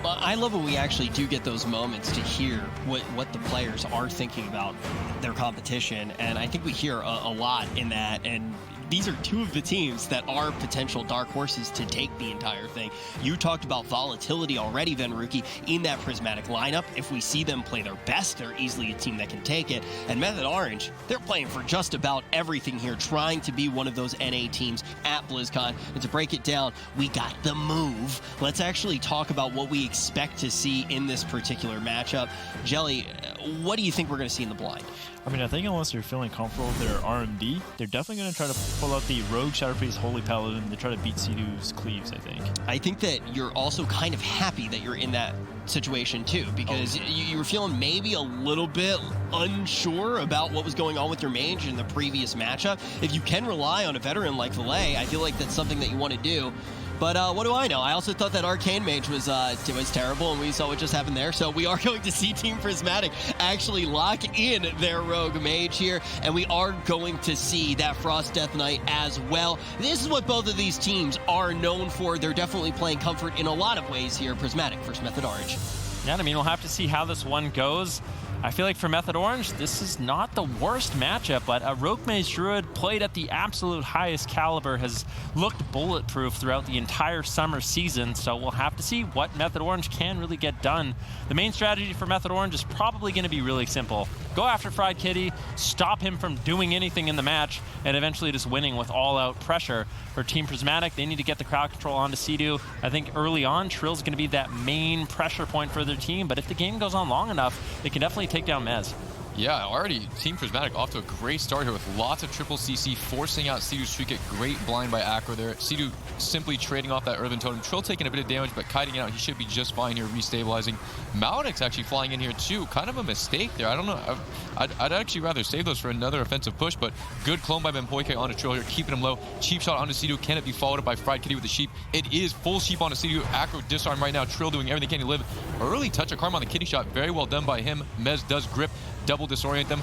Well, I love when we actually do get those moments to hear what the players are thinking about their competition, and I think we hear a lot in that, and these are two of the teams that are potential dark horses to take the entire thing. You talked about volatility already, Venruki, in that Prismatic lineup. If we see them play their best, they're easily a team that can take it. And Method Orange, they're playing for just about everything here, trying to be one of those NA teams at BlizzCon. And to break it down, we got the move. Let's actually talk about what we expect to see in this particular matchup. Jelly, what do you think we're going to see in the blind? I mean, I think unless they're feeling comfortable with their R&D, they're definitely going to try to pull out the Rogue Shadowpriest Holy Paladin to try to beat Sea-Doo's Cleaves, I think. I think that you're also kind of happy that you're in that situation too, because you were feeling maybe a little bit unsure about what was going on with your mage in the previous matchup. If you can rely on a veteran like Valet, I feel like that's something that you want to do. But what do I know? I also thought that Arcane Mage was terrible, and we saw what just happened there. So we are going to see Team Prismatic actually lock in their Rogue Mage here, and we are going to see that Frost Death Knight as well. This is what both of these teams are known for. They're definitely playing comfort in a lot of ways here. Prismatic versus Method Orange. Yeah, I mean, we'll have to see how this one goes. I feel like for Method Orange, this is not the worst matchup, but a Rogue Mage Druid played at the absolute highest caliber has looked bulletproof throughout the entire summer season, so we'll have to see what Method Orange can really get done. The main strategy for Method Orange is probably going to be really simple. Go after Fried Kitty, stop him from doing anything in the match, and eventually just winning with all-out pressure. For Team Prismatic, they need to get the crowd control onto Sea-Doo. I think early on, Trill's going to be that main pressure point for their team, but if the game goes on long enough, they can definitely take down Mez. Yeah, already Team Prismatic off to a great start here with lots of triple CC, forcing out Sea-Doo's Trinket. Great blind by Acro there. Sea-Doo simply trading off that Earthen Totem. Trill taking a bit of damage, but kiting it out. He should be just fine here, restabilizing. Maledict's actually flying in here too. Kind of a mistake there. I don't know. I'd actually rather save those for another offensive push, but good clone by Benpoike onto Trill here, keeping him low. Cheap shot onto Sea-Doo. Can it be followed up by Fried Kitty with the sheep? It is full sheep onto Sea-Doo. Acro disarm right now. Trill doing everything can to live. Early touch of karma on the kitty shot. Very well done by him. Mez does grip, double disorient them.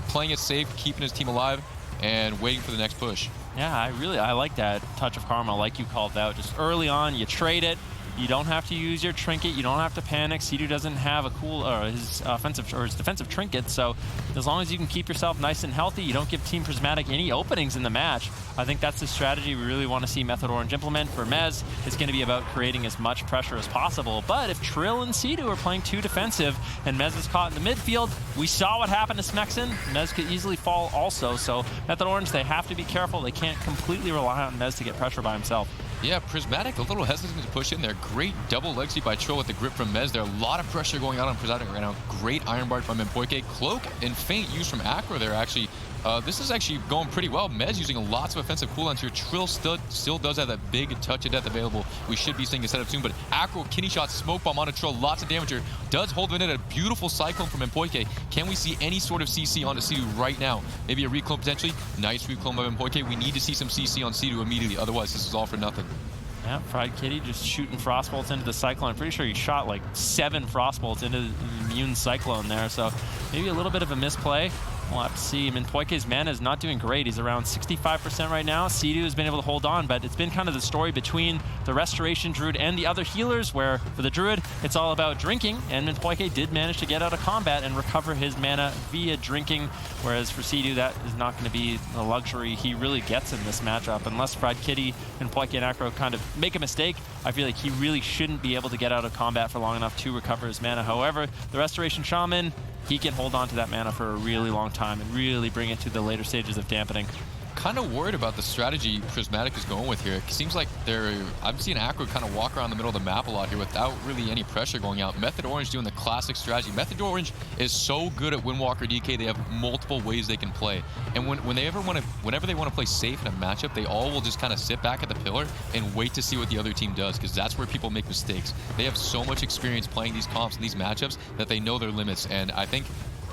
Playing it safe, keeping his team alive, and waiting for the next push. Yeah, I like that touch of karma, like you called out. Just early on, you trade it. You don't have to use your trinket. You don't have to panic. Sea-Doo doesn't have a his offensive or his defensive trinket. So as long as you can keep yourself nice and healthy, you don't give Team Prismatic any openings in the match. I think that's the strategy we really want to see Method Orange implement. For Mez, it's going to be about creating as much pressure as possible. But if Trill and Sea-Doo are playing too defensive and Mez is caught in the midfield, we saw what happened to Smexen. Mez could easily fall also. So Method Orange, they have to be careful. They can't completely rely on Mez to get pressure by himself. Yeah, Prismatic a little hesitant to push in there. Great double leg sweep by Trill with the grip from Mez. There a lot of pressure going on Prismatic right now. Great Iron Bard from Benpoike. Cloak and Feint used from Acro there actually. This is actually going pretty well. Mez using lots of offensive cooldowns here. Trill still does have that big touch of death available. We should be seeing a setup soon, but Acro, kidney shot, smoke bomb onto Trill. Lots of damage here. Does hold in it. A beautiful cyclone from Benpoike. Can we see any sort of CC onto Sea-Doo right now? Maybe a reclone potentially. Nice reclone by Benpoike. We need to see some CC on Sea-Doo immediately. Otherwise, this is all for nothing. Yeah, Fried Kitty just shooting Frostbolts into the Cyclone. I'm pretty sure he shot like 7 Frostbolts into the immune Cyclone there, so maybe a little bit of a misplay. We'll have to see. Benpoike's mana is not doing great. He's around 65% right now. Sea-Doo has been able to hold on, but it's been kind of the story between the Restoration Druid and the other healers, where for the Druid, it's all about drinking, and Benpoike did manage to get out of combat and recover his mana via drinking, whereas for Sea-Doo, that is not going to be the luxury he really gets in this matchup. Unless Fried Kitty, Benpoike, and Acro kind of make a mistake, I feel like he really shouldn't be able to get out of combat for long enough to recover his mana. However, the Restoration Shaman, he can hold on to that mana for a really long time and really bring it to the later stages of dampening. Kind of worried about the strategy Prismatic is going with here. It seems like I'm seeing Acro kind of walk around the middle of the map a lot here without really any pressure going out. Method Orange doing the classic strategy. Method Orange is so good at Windwalker DK. They have multiple ways they can play. And whenever they want to play safe in a matchup, they all will just kind of sit back at the pillar and wait to see what the other team does, because that's where people make mistakes. They have so much experience playing these comps and these matchups that they know their limits. And I think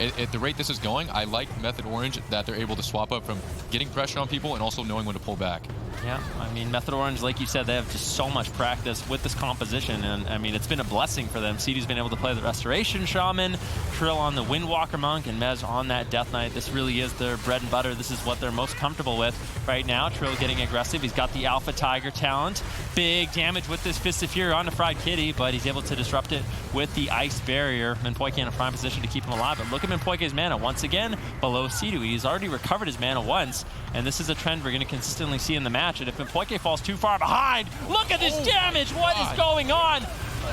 at the rate this is going, I like Method Orange that they're able to swap up from getting pressure on people and also knowing when to pull back. Yeah, I mean, Method Orange, like you said, they have just so much practice with this composition, and I mean, it's been a blessing for them. CD's been able to play the Restoration Shaman, Trill on the Windwalker Monk, and Mez on that Death Knight. This really is their bread and butter. This is what they're most comfortable with right now. Trill getting aggressive. He's got the Alpha Tiger talent. Big damage with this Fist of Fury onto Fried Kitty, but he's able to disrupt it with the Ice Barrier. Minpoike in a prime position to keep him alive, but look at Minpoike's mana once again below Sidu. He's already recovered his mana once, and this is a trend we're going to consistently see in the match. And if Minpoike falls too far behind, look at this damage! What is going on?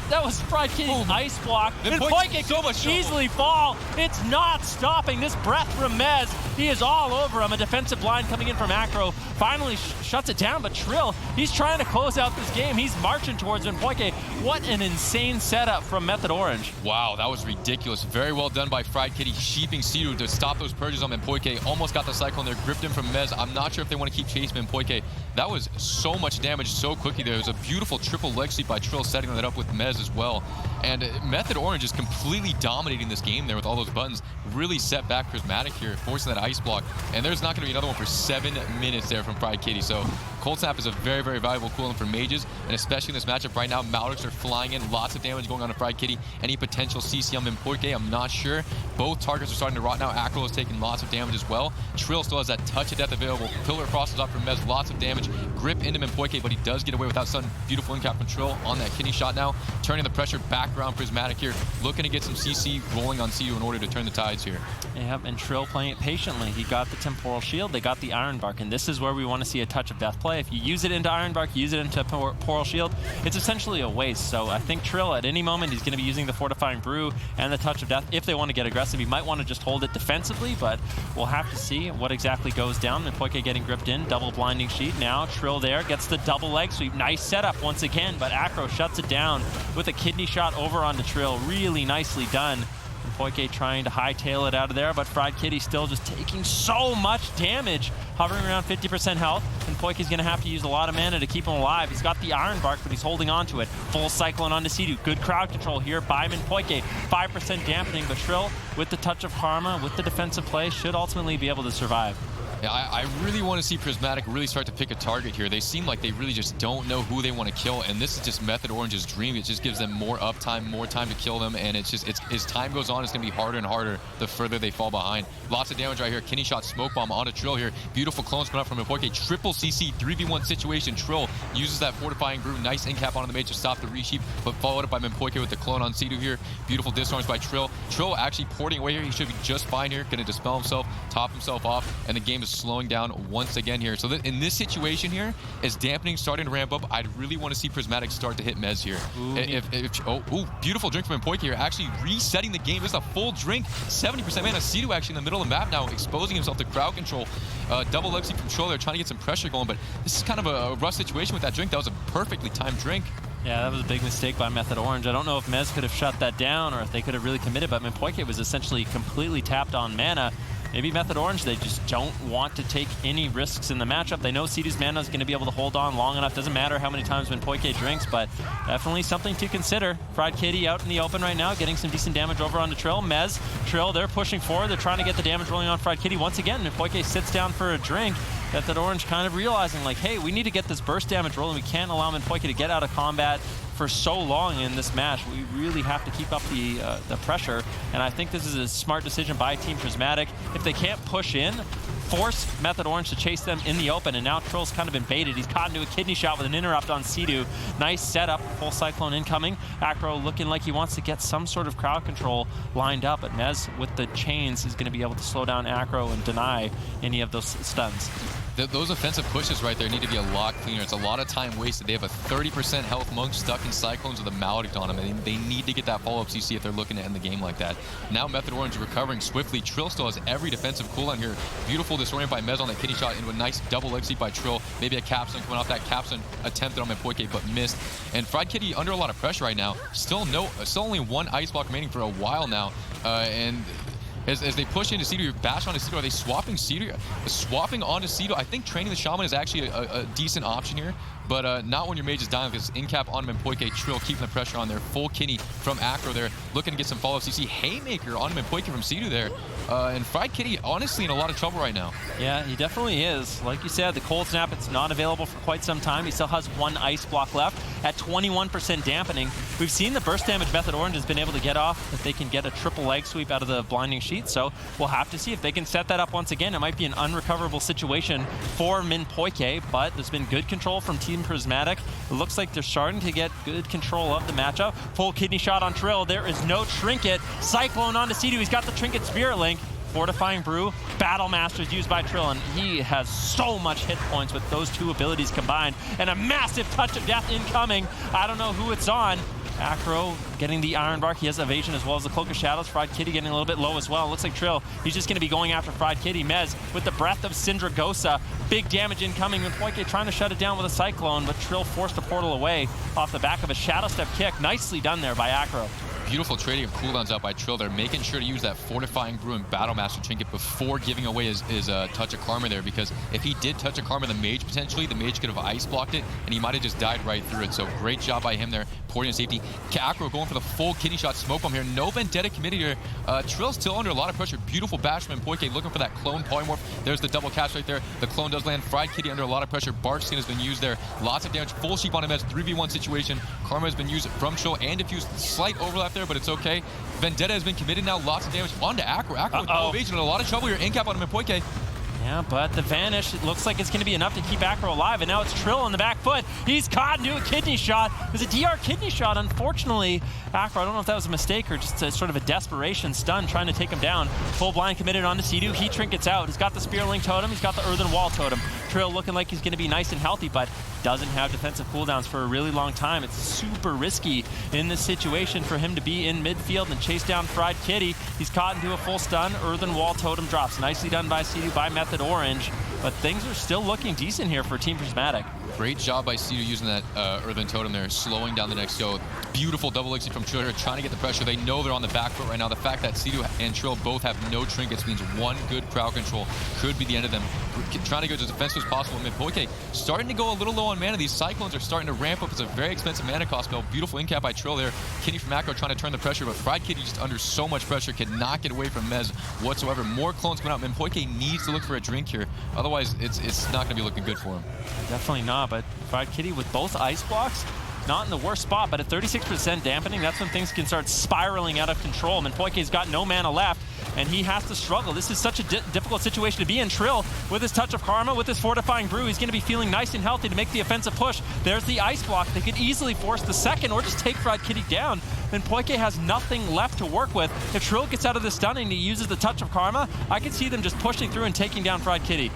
That was Fried Kitty's ice block. Minpoike could easily fall. It's not stopping this breath from Mez. He is all over him. A defensive blind coming in from Acro finally shuts it down, but Trill, he's trying to close out this game. He's marching towards Minpoike. What an insane setup from Method Orange. Wow, that was ridiculous. Very well done by Fried Kitty, sheeping Sidu to stop those purges on Minpoike. Almost got the Cyclone there, gripped him from Mez. I'm not sure if they want to keep chasing Minpoike. That was so much damage so quickly there. It was a beautiful triple leg sweep by Trill, setting that up with Mez as well. And Method Orange is completely dominating this game there with all those buttons. Really set back Prismatic here, forcing that ice block. And there's not going to be another one for 7 minutes there from Fried Kitty. So Cold Snap is a very, very valuable cooldown for mages, and especially in this matchup right now, Maldics are flying in, lots of damage going on to Fried Kitty. Any potential CC on Minpoike, I'm not sure. Both targets are starting to rot now. Acro is taking lots of damage as well. Trill still has that touch of death available. Pillar crosses off from Mez, lots of damage. Grip into Minpoike, but he does get away without some beautiful in-cap from Trill on that kidney shot now. Turning the pressure back around Prismatic here, looking to get some CC rolling on CU in order to turn the tides here. Yep, and Trill playing it patiently. He got the Temporal Shield, they got the Iron Bark, and this is where we want to see a touch of death play. If you use it into Iron Bark, use it into Temporal Shield, it's essentially a waste. So I think Trill, at any moment, he's going to be using the Fortifying Brew and the Touch of Death. If they want to get aggressive, he might want to just hold it defensively, but we'll have to see what exactly goes down. Minpoike getting gripped in, double Blinding Sheet. Now Trill there gets the double leg sweep. Nice setup once again, but Acro shuts it down with a kidney shot over onto Trill. Really nicely done. Minpoike trying to hightail it out of there, but Fried Kitty still just taking so much damage, hovering around 50% health. Minpoike is going to have to use a lot of mana to keep him alive. He's got the Iron Bark, but he's holding on to it. Full Cyclone onto Sidu. Good crowd control here by Minpoike. 5% dampening, but Trill, with the Touch of Karma, with the defensive play, should ultimately be able to survive. Yeah, I really want to see Prismatic really start to pick a target here. They seem like they really just don't know who they want to kill, and this is just Method Orange's dream. It just gives them more uptime, more time to kill them, and it's just, as time goes on, it's going to be harder and harder the further they fall behind. Lots of damage right here. Kidney shot, smoke bomb onto Trill here. Beautiful clones coming up from Minpoike. Triple CC, 3v1 situation. Trill uses that Fortifying Brew. Nice in-cap onto the mage to stop the resheep, but followed up by Minpoike with the clone on Sidu here. Beautiful disarms by Trill. Trill actually porting away here. He should be just fine here. Going to dispel himself, top himself off, and the game is slowing down once again here. So in this situation here, as dampening starting to ramp up, I'd really want to see Prismatic start to hit Mez here. Beautiful drink from Minpoike here, actually resetting the game. This is a full drink, 70% mana. Sidu actually in the middle of the map now, exposing himself to crowd control. Double Lexi control there, trying to get some pressure going, but this is kind of a rough situation with that drink. That was a perfectly timed drink. Yeah, that was a big mistake by Method Orange. I don't know if Mez could have shut that down or if they could have really committed, but Minpoike was essentially completely tapped on mana. Maybe Method Orange, they just don't want to take any risks in the matchup. They know Sidu's mana is going to be able to hold on long enough. Doesn't matter how many times Minpoike drinks, but definitely something to consider. Fried Kitty out in the open right now, getting some decent damage over onto Trill. Mez, Trill, they're pushing forward. They're trying to get the damage rolling on Fried Kitty. Once again, Minpoike sits down for a drink. Method Orange kind of realizing, like, hey, we need to get this burst damage rolling. We can't allow Minpoike to get out of combat for so long in this match. We really have to keep up the pressure, and I think this is a smart decision by Team Prismatic. If they can't push in, force Method Orange to chase them in the open, and now Trill's kind of been baited. He's caught into a kidney shot with an interrupt on Sidu. Nice setup, full Cyclone incoming. Acro looking like he wants to get some sort of crowd control lined up, but Mez with the chains is going to be able to slow down Acro and deny any of those stuns. Those offensive pushes right there need to be a lot cleaner. It's a lot of time wasted. They have a 30% health monk stuck in Cyclones with a Maledict on him, and they need to get that follow-up CC if they're looking to end the game like that. Now Method Orange recovering swiftly. Trill still has every defensive cooldown here. Beautiful disorient by Mez on that kidney shot into a nice double leg sweep by Trill. Maybe a capstone coming off that capstone attempted on Minpoike but missed. And Fried Kitty under a lot of pressure right now. Still only one ice block remaining for a while now. And as they push into Sidu, bash onto Sidu, are they swapping Sidu? Swapping onto Sidu, I think training the Shaman is actually a decent option here. but not when your mage is dying, because in-cap on him and Poike, Trill keeping the pressure on there. Full Kinney from Acro there, looking to get some follow-up CC. Haymaker on him and Poike from Sea-Doo there. And Fried Kitty, honestly, in a lot of trouble right now. Yeah, he definitely is. Like you said, the Cold Snap, it's not available for quite some time. He still has one Ice Block left at 21% dampening. We've seen the burst damage Method Orange has been able to get off, if they can get a triple leg sweep out of the Blinding Sheet. So we'll have to see if they can set that up once again. It might be an unrecoverable situation for Min Poike, but there's been good control from Team Prismatic. It looks like they're starting to get good control of the matchup. Full kidney shot on Trill. There is no trinket. Cyclone onto Sea-Doo. He's got the trinket Spirit Link. Fortifying Brew, Battle Masters used by Trill, and he has so much hit points with those two abilities combined, and a massive touch of death incoming. I don't know who it's on. Acro getting the Iron Bark. He has evasion as well as the Cloak of Shadows. Fried Kitty getting a little bit low as well. Looks like Trill, he's just going to be going after Fried Kitty. Mez with the Breath of Syndragosa. Big damage incoming. Poike trying to shut it down with a Cyclone, but Trill forced the portal away off the back of a Shadow Step kick. Nicely done there by Acro. Beautiful trading of cooldowns out by Trill. They're making sure to use that Fortifying Brew and Battle Master trinket before giving away his Touch of Karma there, because if he did Touch of Karma the mage, potentially, the mage could have ice blocked it, and he might have just died right through it. So great job by him there, porting in safety. Acro going for the full kidney shot smoke bomb here. No Vendetta committed here. Trill's still under a lot of pressure. Beautiful bash from Poike looking for that clone polymorph. There's the double catch right there. The clone does land. Fried Kitty under a lot of pressure. Bark Skin has been used there. Lots of damage. Full sheep on him as 3v1 situation. Karma has been used from Trill and diffused. Slight overlap there, but it's okay. Vendetta has been committed now. Lots of damage onto Acro. Acro with no evasion and a lot of trouble here. In-cap on him and Poike. Yeah, but the Vanish, it looks like it's going to be enough to keep Acro alive, and now it's Trill on the back foot. He's caught into a kidney shot. It was a DR kidney shot. Unfortunately, Acro, I don't know if that was a mistake or just a sort of a desperation stun trying to take him down. Full blind committed onto Sea-Doo. He trinkets out. He's got the Spear Link Totem. He's got the Earthen Wall Totem. Trill looking like he's going to be nice and healthy, but doesn't have defensive cooldowns for a really long time. It's super risky in this situation for him to be in midfield and chase down Fried Kitty. He's caught into a full stun. Earthen Wall Totem drops. Nicely done by Sea-Doo by Method Orange, but things are still looking decent here for Team Prismatic. Great job by Sea-Doo using that Earthen Totem there, slowing down the next go. Beautiful double elixir from Trill here, trying to get the pressure. They know they're on the back foot right now. The fact that Sea-Doo and Trill both have no trinkets means one good crowd control could be the end of them. Trying to go as defensive as possible. Poike starting to go a little low on mana. These Cyclones are starting to ramp up. It's a very expensive mana cost spell. Beautiful in-cap by Trill there. Kitty from Acro trying to turn the pressure, but Fried Kitty just under so much pressure, cannot get away from Mez whatsoever. More clones coming out. Poike needs to look for a drink here. Otherwise, it's not going to be looking good for him. Definitely not, but Fried Kitty with both ice blocks, not in the worst spot, but at 36% dampening, that's when things can start spiraling out of control. Poike's got no mana left, and he has to struggle. This is such a difficult situation to be in. Trill, with his Touch of Karma, with his Fortifying Brew, he's going to be feeling nice and healthy to make the offensive push. There's the ice block. They could easily force the second or just take Fried Kitty down. Then Poike has nothing left to work with. If Trill gets out of this stunning and he uses the Touch of Karma, I can see them just pushing through and taking down Fried Kitty.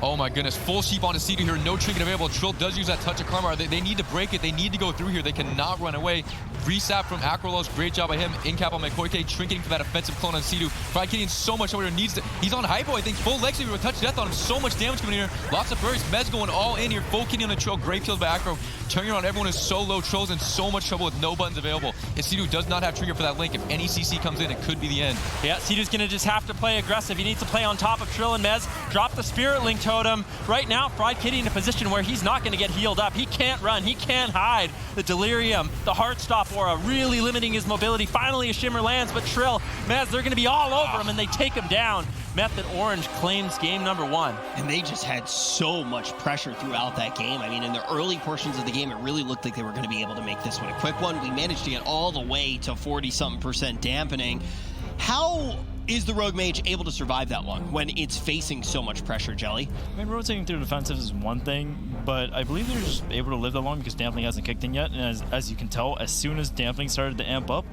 Oh my goodness, full sheep on a Sea-Doo here, no trinket available. Trill does use that Touch of Karma. They need to break it, they need to go through here. They cannot run away. Resap from Acrolos, great job by him. In-cap on Poike, trinketing for that offensive clone on Sea-Doo. Fried Kitty in so much over here, needs to, he's on hypo, I think. Full Lexi with a Touch of Death on him, so much damage coming in here. Lots of bursts, Mez going all in here. Full Kitty on the Trill, great kills by Acro. Turning around, everyone is so low. Trill's in so much trouble with no buttons available. And Sea-Doo does not have trinket for that link. If any CC comes in, it could be the end. Yeah, Sea-Doo's gonna just have to play aggressive. He needs to play on top of Trill and Mez. Drop the Spirit Link Totem. Right now, Fried Kitty in a position where he's not gonna get healed up. He can't run, he can't hide. The Delirium, the Heartstop Aura, really limiting his mobility. Finally, a Shimmer lands, but Trill, Mez, they're gonna be all over him and they take him down. Method Orange claims game number 1. And they just had so much pressure throughout that game. I mean, in the early portions of the game, it really looked like they were going to be able to make this one a quick one. We managed to get all the way to 40-something% dampening. How is the Rogue Mage able to survive that long when it's facing so much pressure, Jelly? I mean, rotating through defensive is one thing, but I believe they're just able to live that long because dampening hasn't kicked in yet. And as you can tell, as soon as dampening started to amp up,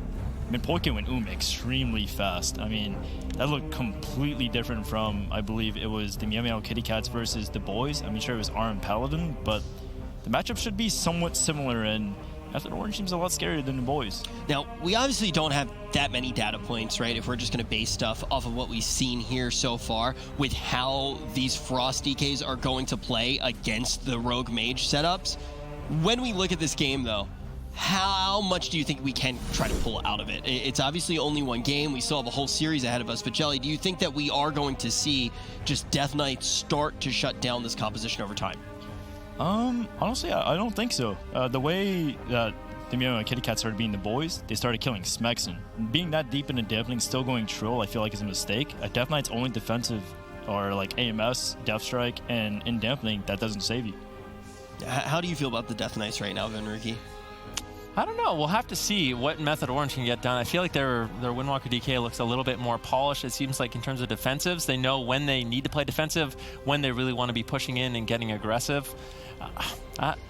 Poike went extremely fast. I mean, that looked completely different from, I believe it was the Meow Meow Kitty Cats versus the boys. I mean, sure, it was Arm Paladin, but the matchup should be somewhat similar, and Method Orange seems a lot scarier than the boys. Now, we obviously don't have that many data points, right? If we're just going to base stuff off of what we've seen here so far with how these Frost DKs are going to play against the Rogue Mage setups. When we look at this game, though, how much do you think we can try to pull out of it? It's obviously only one game. We still have a whole series ahead of us. But, Jelly, do you think that we are going to see just Death Knight start to shut down this composition over time? Honestly, I don't think so. The way that the Meow and Kitty Cat started being the boys, they started killing Smexon. Being that deep into Dampening, still going Trill, I feel like is a mistake. Death Knight's only defensive are like AMS, Death Strike, and in Dampening, that doesn't save you. How do you feel about the Death Knights right now, Venrique? I don't know. We'll have to see what Method Orange can get done. I feel like their Windwalker DK looks a little bit more polished. It seems like in terms of defensives, they know when they need to play defensive, when they really want to be pushing in and getting aggressive.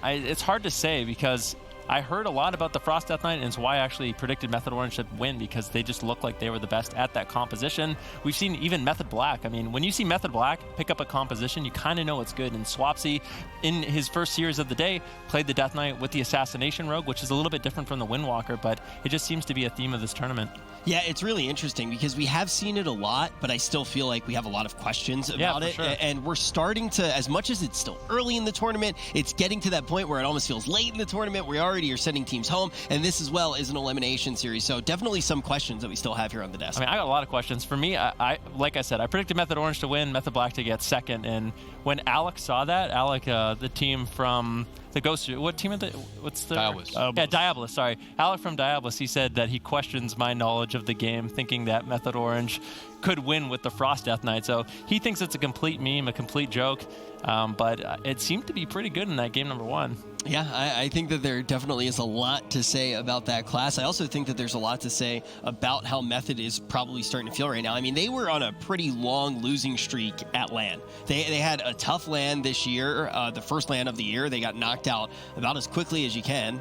It's hard to say because I heard a lot about the Frost Death Knight, and it's why I actually predicted Method Orange to win, because they just look like they were the best at that composition. We've seen even Method Black. I mean, when you see Method Black pick up a composition, you kind of know it's good. And Swapsy, in his first series of the day, played the Death Knight with the Assassination Rogue, which is a little bit different from the Windwalker, but it just seems to be a theme of this tournament. Yeah, it's really interesting because we have seen it a lot, but I still feel like we have a lot of questions about it. Sure. And we're starting to, as much as it's still early in the tournament, it's getting to that point where it almost feels late in the tournament. We already are sending teams home, and this as well is an elimination series. So definitely some questions that we still have here on the desk. I mean, I got a lot of questions. For me, I like I said, I predicted Method Orange to win, Method Black to get second. And when Alec saw that, Alec, the team from the Ghost, what team is it? What's the Diabolus. Yeah, Diabolus. Sorry, Alec from Diabolus. He said that he questions my knowledge of the game, thinking that Method Orange could win with the Frost Death Knight. So he thinks it's a complete meme, a complete joke. But it seemed to be pretty good in that game number one. Yeah, I think that there definitely is a lot to say about that class. I also think that there's a lot to say about how Method is probably starting to feel right now. I mean, they were on a pretty long losing streak at LAN. They had a tough LAN this year, the first LAN of the year. They got knocked out about as quickly as you can,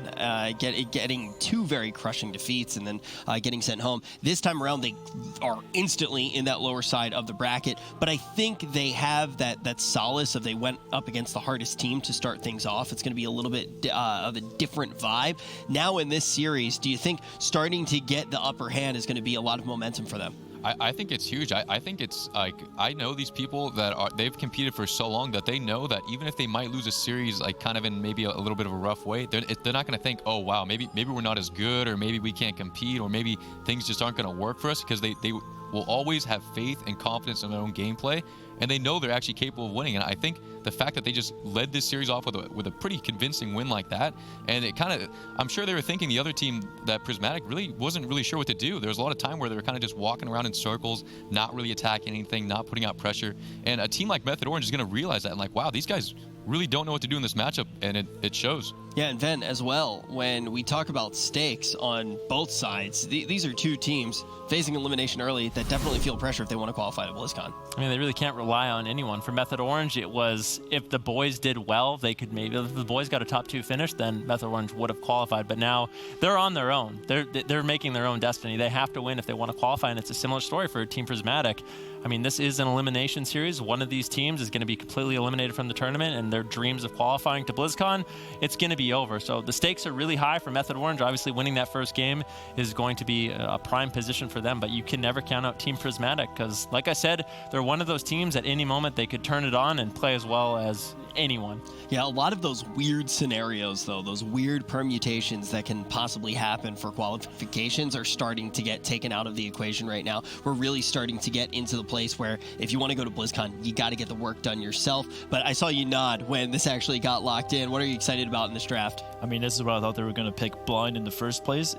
getting two very crushing defeats and then getting sent home. This time around, they are instantly in that lower side of the bracket. But I think they have that solace of they went up against the hardest team to start things off. It's going to be a little bit of a different vibe. Now in this series, do you think starting to get the upper hand is going to be a lot of momentum for them? I think it's huge. I think it's like, I know these people that they've competed for so long that they know that even if they might lose a series, like kind of in maybe a little bit of a rough way, they're not going to think, oh wow, maybe we're not as good, or maybe we can't compete, or maybe things just aren't going to work for us, because they will always have faith and confidence in their own gameplay, and they know they're actually capable of winning. And I think the fact that they just led this series off with a pretty convincing win like that, and it kind of, I'm sure they were thinking the other team, that Prismatic, really wasn't really sure what to do. There was a lot of time where they were kind of just walking around in circles, not really attacking anything, not putting out pressure. And a team like Method Orange is going to realize that and like, wow, these guys really don't know what to do in this matchup, and it shows. Yeah, and Ven, as well, when we talk about stakes on both sides, these are two teams facing elimination early that definitely feel pressure if they want to qualify to BlizzCon. I mean, they really can't rely on anyone. For Method Orange, it was if the boys did well, they could maybe, if the boys got a top 2 finish, then Method Orange would have qualified. But now they're on their own. They're making their own destiny. They have to win if they want to qualify, and it's a similar story for Team Prismatic. I mean, this is an elimination series. One of these teams is going to be completely eliminated from the tournament, and their dreams of qualifying to BlizzCon, it's going to be over. So the stakes are really high for Method Orange. Obviously, winning that first game is going to be a prime position for them, but you can never count out Team Prismatic because, like I said, they're one of those teams at any moment they could turn it on and play as well as anyone. Yeah, a lot of those weird scenarios, though, those weird permutations that can possibly happen for qualifications are starting to get taken out of the equation right now. We're really starting to get into the place where if you want to go to BlizzCon, you got to get the work done yourself. But I saw you nod when this actually got locked in. What are you excited about in this draft? I mean, this is what I thought they were going to pick blind in the first place.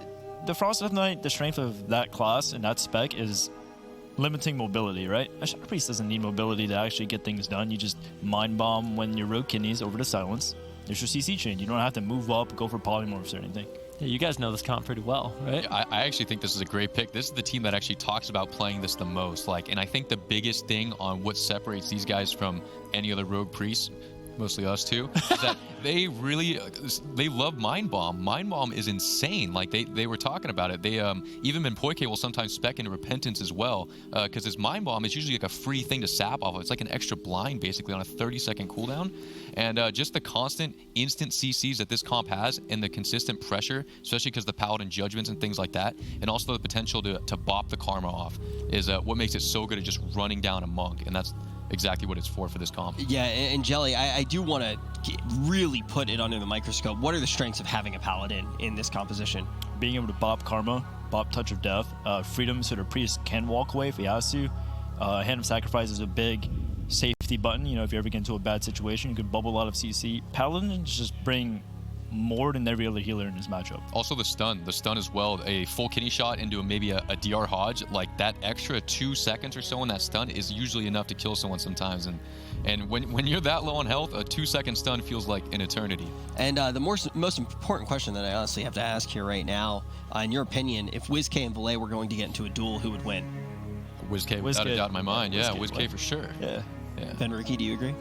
The Frost Death Knight, the strength of that class and that spec is limiting mobility, right? A Shadow Priest doesn't need mobility to actually get things done. You just mind bomb when your rogue kidneys over to silence. There's your CC chain. You don't have to move up, go for polymorphs or anything. Yeah, you guys know this comp pretty well, right? I actually think this is a great pick. This is the team that actually talks about playing this the most. And I think the biggest thing on what separates these guys from any other rogue priests, mostly us too, is that they love Mind Bomb. Mind Bomb is insane. Like they were talking about it. They even Minpoike will sometimes spec into Repentance as well, because his Mind Bomb is usually like a free thing to sap off of. It's like an extra blind basically on a 30-second cooldown. And just the constant instant CCs that this comp has and the consistent pressure, especially because the Paladin judgments and things like that, and also the potential to bop the Karma off, is what makes it so good at just running down a monk. And that's exactly what it's for this comp. Yeah, and Jelly, I do want to really put it under the microscope. What are the strengths of having a Paladin in this composition? Being able to bop Karma, bop Touch of Death, freedom so the priest can walk away if he has to. Hand of Sacrifice is a big safety safety button. You know, if you ever get into a bad situation, you could bubble a lot of CC. Paladins just bring more than every other healer in this matchup. Also the stun as well. A full kidney shot into maybe a DR Hodge, like that extra 2 seconds or so in that stun is usually enough to kill someone sometimes. And when you're that low on health, a 2-second stun feels like an eternity. And the most important question that I honestly have to ask here right now, in your opinion, if WizK and Valet were going to get into a duel, who would win? WizK, without a doubt in my mind. Yeah, WizK for sure. Yeah. Ben Ricky, do you agree?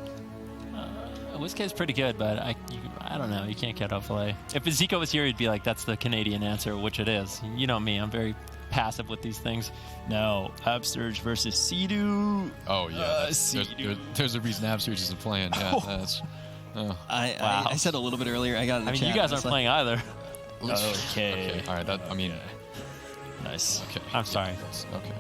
WizK is pretty good, but I don't know. You can't count out Valet. If Zico was here, he'd be like, that's the Canadian answer, which it is. You know me, I'm very passive with these things. Now, Absurge versus Sea-Doo. Oh, yeah. There's a reason Absurge isn't playing. Yeah, that's... Oh. I said a little bit earlier, I got in the chat. You guys aren't playing either. Okay. All right, Nice. Okay. I'm sorry. Okay.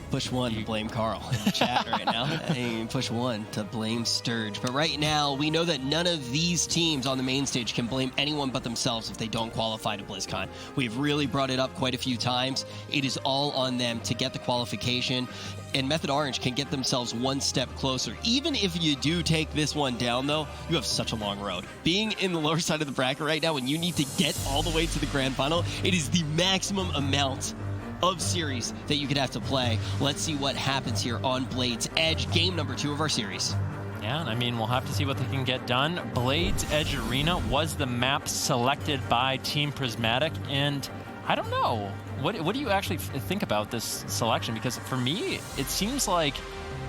Push 1 to blame Carl in the chat right now. And push 1 to blame Sturge. But right now, we know that none of these teams on the main stage can blame anyone but themselves if they don't qualify to BlizzCon. We've really brought it up quite a few times. It is all on them to get the qualification. And Method Orange can get themselves one step closer. Even if you do take this one down, though, you have such a long road. Being in the lower side of the bracket right now, when you need to get all the way to the grand final, it is the maximum amount of series that you could have to play. Let's see what happens here on Blade's Edge, game number 2 of our series. Yeah, and I mean, we'll have to see what they can get done. Blade's Edge Arena was the map selected by Team Prismatic, and I don't know. What do you actually think about this selection? Because for me, it seems like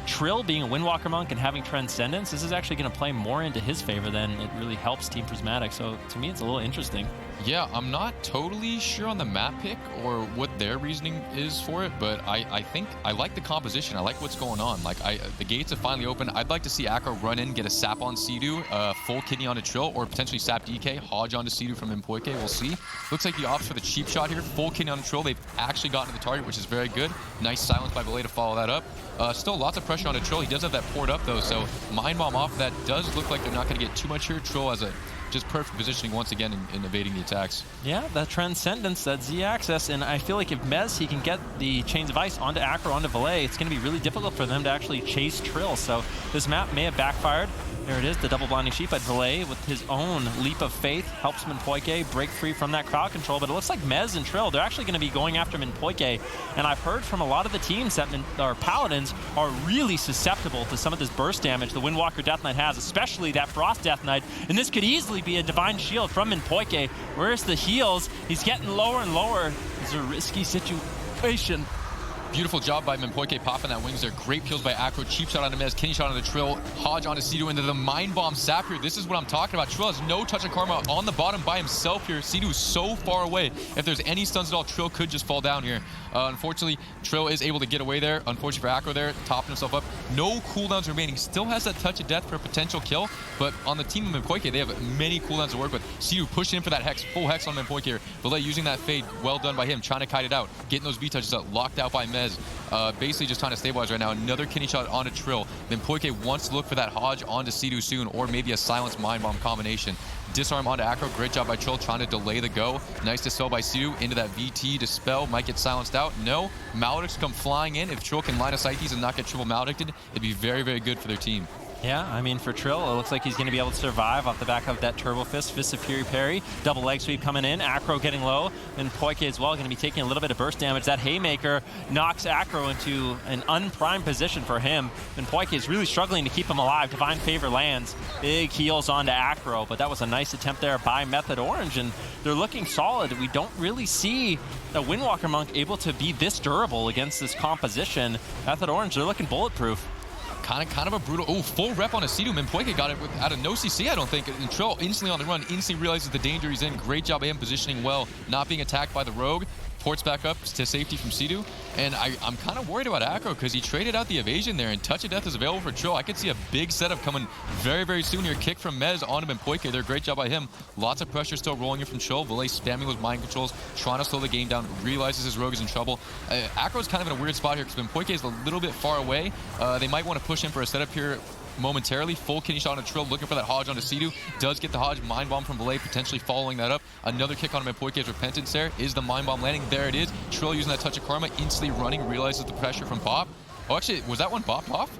Trill being a Windwalker Monk and having Transcendence, this is actually going to play more into his favor than it really helps Team Prismatic. So to me, it's a little interesting. Yeah, I'm not totally sure on the map pick or what their reasoning is for it, but I think I like the composition. I like what's going on. Like, the gates have finally opened. I'd like to see Acro run in, get a sap on Sea-Doo, full kidney onto Trill, or potentially sap DK, Hodge onto Sea-Doo from Mpoike. We'll see. Looks like he opts for the cheap shot here. Full kidney on Trill. They've actually gotten to the target, which is very good. Nice silence by Valet to follow that up. Still lots of pressure onto Trill. He does have that poured up, though, so Mind Bomb off. That does look like they're not going to get too much here. Trill has a just perfect positioning once again in evading the attacks. Yeah, that Transcendence, that Z-Access, and I feel like if Mez, he can get the Chains of Ice onto Acro, onto Valet, it's going to be really difficult for them to actually chase Trill. So this map may have backfired. There it is, the double blinding sheep, but Valet with his own leap of faith helps Mpoike break free from that crowd control. But it looks like Mez and Trill, they're actually going to be going after Mpoike. And I've heard from a lot of the teams that our Paladins are really susceptible to some of this burst damage the Windwalker Death Knight has, especially that Frost Death Knight. And this could easily be a Divine Shield from Mpoike. Where's the heals? He's getting lower and lower. It's a risky situation. Beautiful job by Mpoike popping that wings there. Great kills by Acro. Cheap shot onto Mez. Kidney shot on the Trill. Hodge onto Sea-Doo into the Mind Bomb sap here. This is what I'm talking about. Trill has no touch of Karma on the bottom by himself here. Sea-Doo is so far away. If there's any stuns at all, Trill could just fall down here. Unfortunately, Trill is able to get away there. Unfortunately for Acro there, topping himself up. No cooldowns remaining. Still has that touch of death for a potential kill, but on the team of Mpoike, they have many cooldowns to work with. Sea-Doo pushing in for that hex. Full hex on Mpoike here. Valet using that fade. Well done by him. Trying to kite it out. Getting those V-touches out. Locked out by Mez. Basically just trying to stabilize right now. Another kidney shot onto Trill. Then Mpoike wants to look for that Hodge onto Sea-Doo soon, or maybe a silence Mind Bomb combination. Disarm onto Acro. Great job by Trill trying to delay the go. Nice dispel by Sea-Doo into that VT. Dispel. Might get silenced out. No. Maledicts come flying in. If Trill can line of sight these and not get triple maledicted, it'd be very, very good for their team. Yeah, I mean, for Trill, it looks like he's going to be able to survive off the back of that Turbo Fist, Fist of Fury parry, double leg sweep coming in, Acro getting low, and Mpoike as well going to be taking a little bit of burst damage. That Haymaker knocks Acro into an unprimed position for him, and Mpoike is really struggling to keep him alive. Divine Favor lands, big heals onto Acro, but that was a nice attempt there by Method Orange, and they're looking solid. We don't really see a Windwalker Monk able to be this durable against this composition. Method Orange, they're looking bulletproof. Kind of a brutal, full rep on a Sea-Doo. Mpoike got it out of no CC, I don't think. And Trill instantly on the run, instantly realizes the danger he's in. Great job of him positioning well, not being attacked by the Rogue. Ports back up to safety from Sea-Doo. And I'm kind of worried about Acro because he traded out the evasion there, and Touch of Death is available for Trill. I could see a big setup coming very, very soon here. Kick from Mez onto Mpoike there. Great job by him. Lots of pressure still rolling in from Trill. Valet spamming those mind controls, trying to slow the game down, realizes his Rogue is in trouble. Acro's kind of in a weird spot here because Mpoike is a little bit far away. They might want to push him for a setup here momentarily. Full kidney shot on Trill, looking for that Hodge onto Sea-Doo. Does get the Hodge. Mind Bomb from Valet, potentially following that up. Another kick on Mpoike's Repentance there. Is the Mind Bomb landing? There it is. Trill using that touch of Karma, instantly running, realizes the pressure from Pop. Oh, actually, was that one Pop off?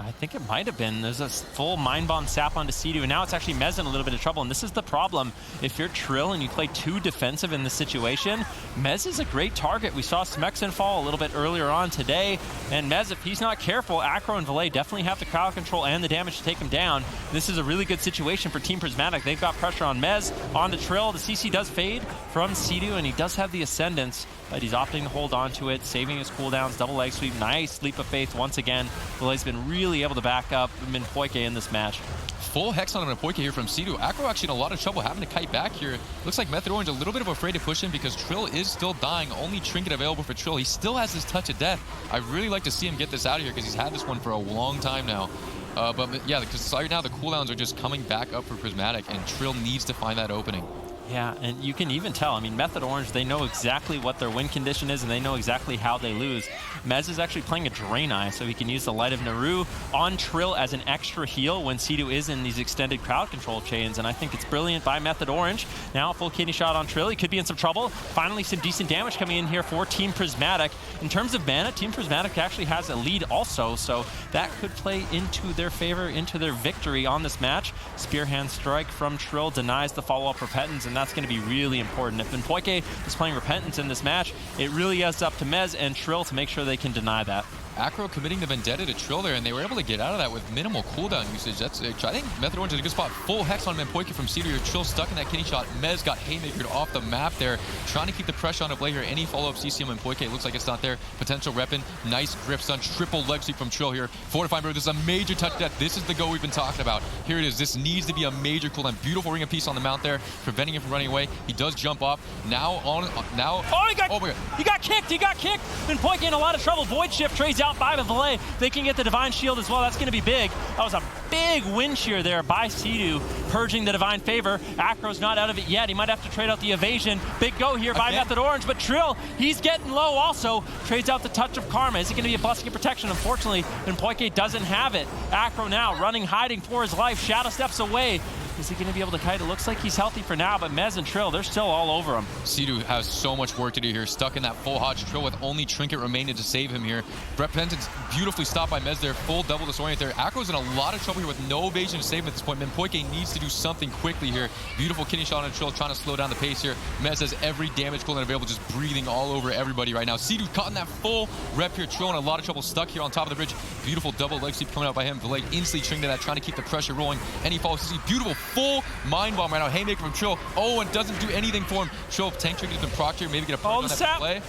I think it might have been. There's a full Mind Bomb sap onto Sea-Doo, and now it's actually Mez in a little bit of trouble, and this is the problem. If you're Trill and you play too defensive in this situation, Mez is a great target. We saw Smexen fall a little bit earlier on today, and Mez, if he's not careful, Acro and Valet definitely have the crowd control and the damage to take him down. This is a really good situation for Team Prismatic. They've got pressure on Mez, on the Trill. The CC does fade from Sea-Doo, and he does have the Ascendance, but he's opting to hold on to it, saving his cooldowns, double leg sweep, nice leap of faith once again. Valet's been really able to back up Minpoike in this match. Full hex on Minpoike here from Sea-Doo. Acro actually in a lot of trouble having to kite back here. Looks like Method Orange a little bit of afraid to push him because Trill is still dying. Only trinket available for Trill. He still has his touch of death. I'd really like to see him get this out of here because he's had this one for a long time now. But yeah, because right now the cooldowns are just coming back up for Prismatic, and Trill needs to find that opening. Yeah, and you can even tell. I mean, Method Orange, they know exactly what their win condition is, and they know exactly how they lose. Mez is actually playing a Draenei, so he can use the Light of Naru on Trill as an extra heal when Sea-Doo is in these extended crowd control chains, and I think it's brilliant by Method Orange. Now a full kidney shot on Trill. He could be in some trouble. Finally, some decent damage coming in here for Team Prismatic. In terms of mana, Team Prismatic actually has a lead also, so that could play into their favor, into their victory on this match. Spearhand Strike from Trill denies the follow-up Repentance, and that's going to be really important. If Minpoike is playing Repentance in this match, it really is up to Mez and Trill to make sure they can deny that. Acro committing the Vendetta to Trill there, and they were able to get out of that with minimal cooldown usage. That's, I think Method Orange is a good spot. Full hex on Minpoike from Sea-Doo. Trill stuck in that kidney shot. Mez got Haymakered off the map there, trying to keep the pressure on a play here. Any follow-up CC on Minpoike, it looks like it's not there. Potential reppin'. Nice grip stun. Triple leg sweep from Trill here. Fortifying Brew. This is a major touch death. This is the go we've been talking about. Here it is. This needs to be a major cooldown. Beautiful Ring of Peace on the mount there, preventing him from running away. He does jump off. Now on. Now. Oh, he got. Oh my God. He got kicked. He got kicked. Minpoike in a lot of trouble. Void Shift trades out by the Valet. They can get the Divine Shield as well. That's going to be big. That was a big wind shear there by Sea-Doo, purging the Divine Favor. Acro's not out of it yet. He might have to trade out the Evasion. Big go here by Method Orange, but Trill, he's getting low also. Trades out the Touch of Karma. Is it going to be a Blessing of Protection? Unfortunately, Minpoike doesn't have it. Acro now running, hiding for his life. Shadow steps away. Is he going to be able to kite? It looks like he's healthy for now, but Mez and Trill, they're still all over him. Sea-Doo has so much work to do here, stuck in that full Hodge. Trill with only Trinket remaining to save him here. Repentance beautifully stopped by Mez there, full double disorient there. Acro's in a lot of trouble here with no evasion to save him at this point. Minpoike needs to do something quickly here. Beautiful kidney shot on Trill, trying to slow down the pace here. Mez has every damage cooldown available, just breathing all over everybody right now. Sea-Doo caught in that full rep here. Trill in a lot of trouble, stuck here on top of the bridge. Beautiful double leg sweep coming out by him. Valet instantly trinket that, trying to keep the pressure rolling. And he follows CC. Beautiful full Mind Bomb right now. Haymaker from Trill. Oh, and doesn't do anything for him. Trill, tank trinket has been procced here. Maybe get a punch on that play.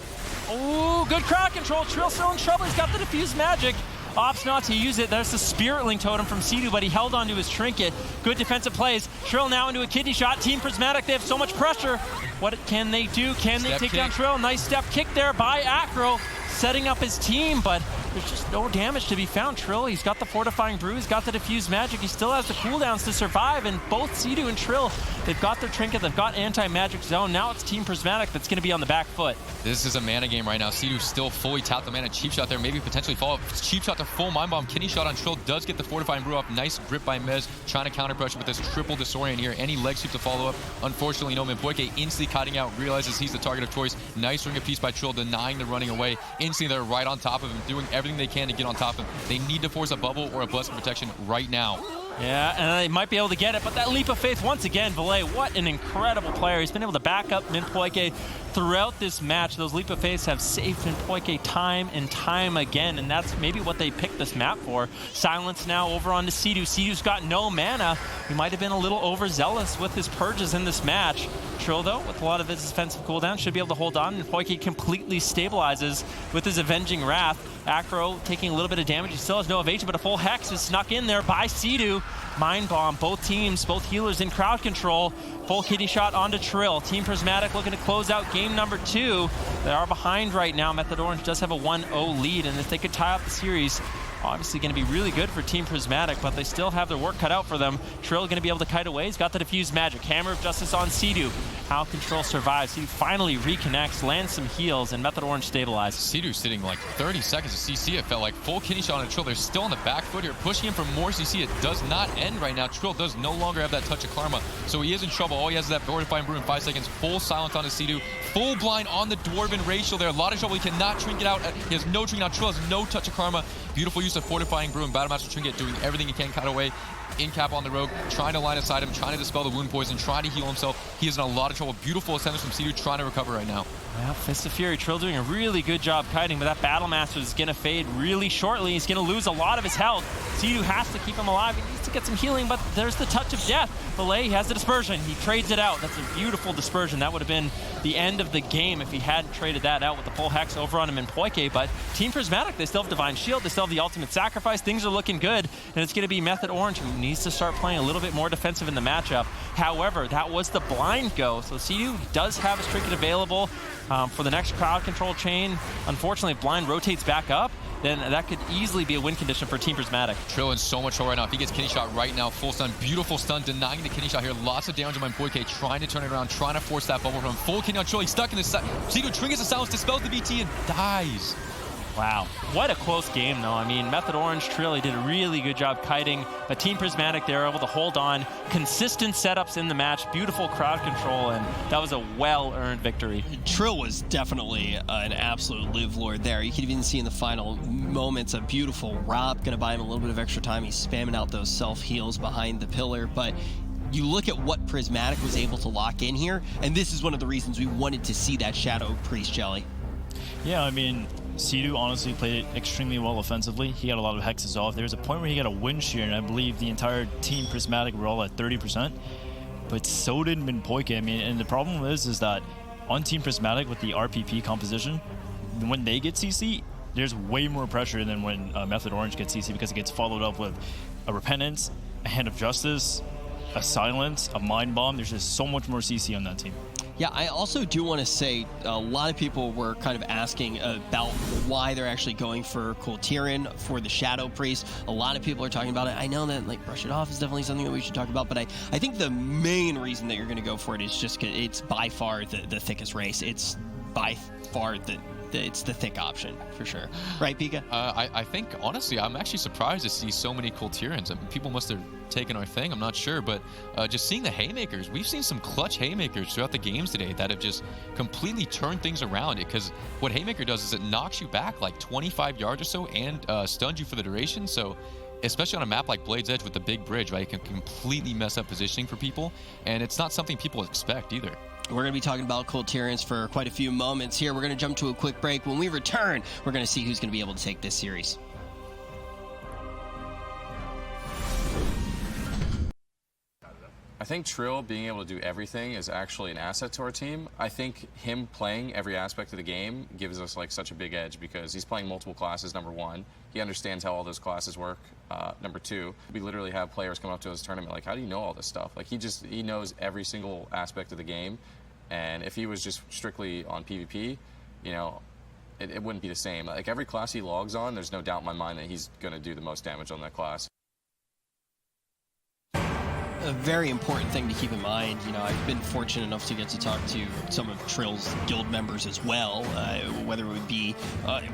Oh, good crowd control. Trill still in trouble. He's got the diffuse magic. Opts not to use it. There's the Spirit Link totem from Sea-Doo, but he held onto his trinket. Good defensive plays. Trill now into a kidney shot. Team Prismatic, they have so much pressure. What can they do? Can they take down Trill? Nice step kick there by Acro, setting up his team, but there's just no damage to be found. Trill, he's got the Fortifying Brew, he's got the diffused magic, he still has the cooldowns to survive, and both Sea-Doo and Trill, they've got their trinket, they've got anti-magic zone. Now it's Team Prismatic that's going to be on the back foot. This is a mana game right now. Sea-Doo still fully tapped the mana. Cheap shot there, maybe potentially follow up. Cheap shot to full Mind Bomb. Kidney shot on Trill does get the Fortifying Brew up. Nice grip by Mez, trying to counter pressure with this triple disorient here. Any leg sweep to follow up. Unfortunately, no. Minpoike instantly kiting out, realizes he's the target of choice. Nice Ring of Peace by Trill, denying the running away. Instantly, they're right on top of him, doing everything they can to get on top of him. They need to force a bubble or a Blessing of Protection right now. Yeah, and they might be able to get it, but that leap of faith once again, Valet, what an incredible player. He's been able to back up Minpoike throughout this match. Those leap of faiths have saved Minpoike time and time again, and that's maybe what they picked this map for. Silence now over onto Sea-Doo. Sea-Doo's got no mana. He might have been a little overzealous with his purges in this match. Trill, though, with a lot of his defensive cooldown, should be able to hold on. Minpoike completely stabilizes with his Avenging Wrath. Acro taking a little bit of damage. He still has no evasion, but a full Hex is snuck in there by Sea-Doo. Mind Bomb, both teams, both healers in crowd control. Full kidney shot onto Trill. Team Prismatic looking to close out game number 2. They are behind right now. Method Orange does have a 1-0 lead, and if they could tie up the series, obviously going to be really good for Team Prismatic, but they still have their work cut out for them. Trill going to be able to kite away. He's got the diffused magic. Hammer of Justice on Sea-Doo. How Control survives. He finally reconnects, lands some heals, and Method Orange stabilizes. Sea-Doo sitting like 30 seconds of CC. It felt like full kidney shot on Trill. They're still on the back foot here, pushing him for more CC. It does not end right now. Trill does no longer have that Touch of Karma, so he is in trouble. All he has is that Fortifying Brew in 5 seconds. Full silence on his Sea-Doo. Full blind on the Dwarven Racial there. A lot of trouble. He cannot trinket out. He has no trinket out. Trill has no Touch of Karma. Beautiful use use of Fortifying Brew and Battlemaster Trinket, doing everything he can, cut away, in cap on the rogue, trying to line aside him, trying to dispel the wound poison, trying to heal himself. He is in a lot of trouble. Beautiful ascendance from Sea-Doo, trying to recover right now. Well, Fist of Fury, Trill doing a really good job kiting, but that Battlemaster is going to fade really shortly. He's going to lose a lot of his health. Sea-Doo has to keep him alive. He needs to get some healing, but there's the touch of death. Valet has the dispersion. He trades it out. That's a beautiful dispersion. That would have been the end of the game if he hadn't traded that out with the full hex over on him in Poike. But Team Prismatic, they still have Divine Shield. They still have the Ultimate Sacrifice. Things are looking good, and it's going to be Method Orange who needs to start playing a little bit more defensive in the matchup. However, that was the blind go, so Sea-Doo does have his trinket available for the next crowd control chain. Unfortunately, if blind rotates back up, then that could easily be a win condition for Team Prismatic. Trill in so much trouble right now. If he gets kidney shot right now, full stun, beautiful stun, denying the kidney shot here. Lots of damage on my Poike, trying to turn it around, trying to force that bubble from him. Full kidney on Trill. He's stuck in this. Sea-Doo triggers the silence, dispels the BT, and dies. Wow, what a close game though. I mean, Method Orange, Trill, he did a really good job kiting, but Team Prismatic, they were able to hold on. Consistent setups in the match, beautiful crowd control, and that was a well-earned victory. Trill was definitely an absolute live lord there. You can even see in the final moments a beautiful Rob, going to buy him a little bit of extra time. He's spamming out those self-heals behind the pillar, but you look at what Prismatic was able to lock in here, and this is one of the reasons we wanted to see that Shadow Priest Jelly. Yeah, I mean, Sea-Doo honestly played it extremely well offensively. He got a lot of hexes off. There was a point where he got a wind shear, and I believe the entire Team Prismatic were all at 30%. But so did Minpoike. I mean, and the problem is that on Team Prismatic with the RPP composition, when they get CC, there's way more pressure than when Method Orange gets CC, because it gets followed up with a Repentance, a Hand of Justice, a Silence, a Mind Bomb. There's just so much more CC on that team. Yeah, I also do want to say a lot of people were kind of asking about why they're actually going for Kultirin for the Shadow Priest. A lot of people are talking about it. I know that like Brush It Off is definitely something that we should talk about, but I think the main reason that you're going to go for it is just 'cause it's by far the thickest race. It's by far it's the thick option for sure. Right, Pika? I think, honestly, I'm actually surprised to see so many Kultirins. I mean, people must have taken our thing, I'm not sure, but just seeing the Haymakers, we've seen some clutch Haymakers throughout the games today that have just completely turned things around. Because what Haymaker does is it knocks you back like 25 yards or so and stuns you for the duration. So especially on a map like Blade's Edge with the big bridge, right, it can completely mess up positioning for people, and it's not something people expect either. We're going to be talking about Kultirins for quite a few moments here. We're going to jump to a quick break. When we return, we're going to see who's going to be able to take this series. I think Trill being able to do everything is actually an asset to our team. I think him playing every aspect of the game gives us like such a big edge, because he's playing multiple classes, number one. He understands how all those classes work, number two. We literally have players come up to his tournament like, how do you know all this stuff? Like he knows every single aspect of the game. And if he was just strictly on PvP, you know, it wouldn't be the same. Like every class he logs on, there's no doubt in my mind that he's going to do the most damage on that class. A very important thing to keep in mind, you know, I've been fortunate enough to get to talk to some of Trill's guild members as well, whether it would be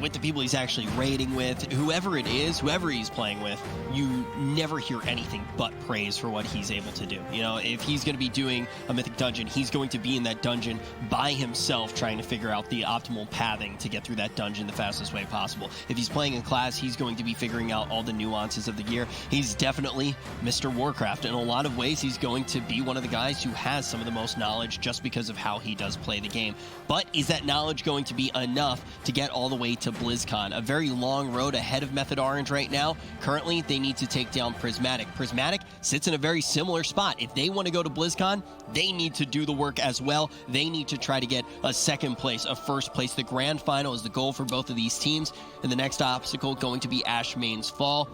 with the people he's actually raiding with, whoever it is, whoever he's playing with, you never hear anything but praise for what he's able to do. You know, if he's going to be doing a mythic dungeon, he's going to be in that dungeon by himself trying to figure out the optimal pathing to get through that dungeon the fastest way possible. If he's playing in class, he's going to be figuring out all the nuances of the gear. He's definitely Mr. Warcraft. In a lot of ways, he's going to be one of the guys who has some of the most knowledge just because of how he does play the game. But is that knowledge going to be enough to get all the way to BlizzCon? A very long road ahead of Method Orange right now. Currently, they need to take down Prismatic. Prismatic sits in a very similar spot. If they want to go to BlizzCon, they need to do the work as well. They need to try to get a second place, a first place. The grand final is the goal for both of these teams. And the next obstacle going to be Ashmane's Fall.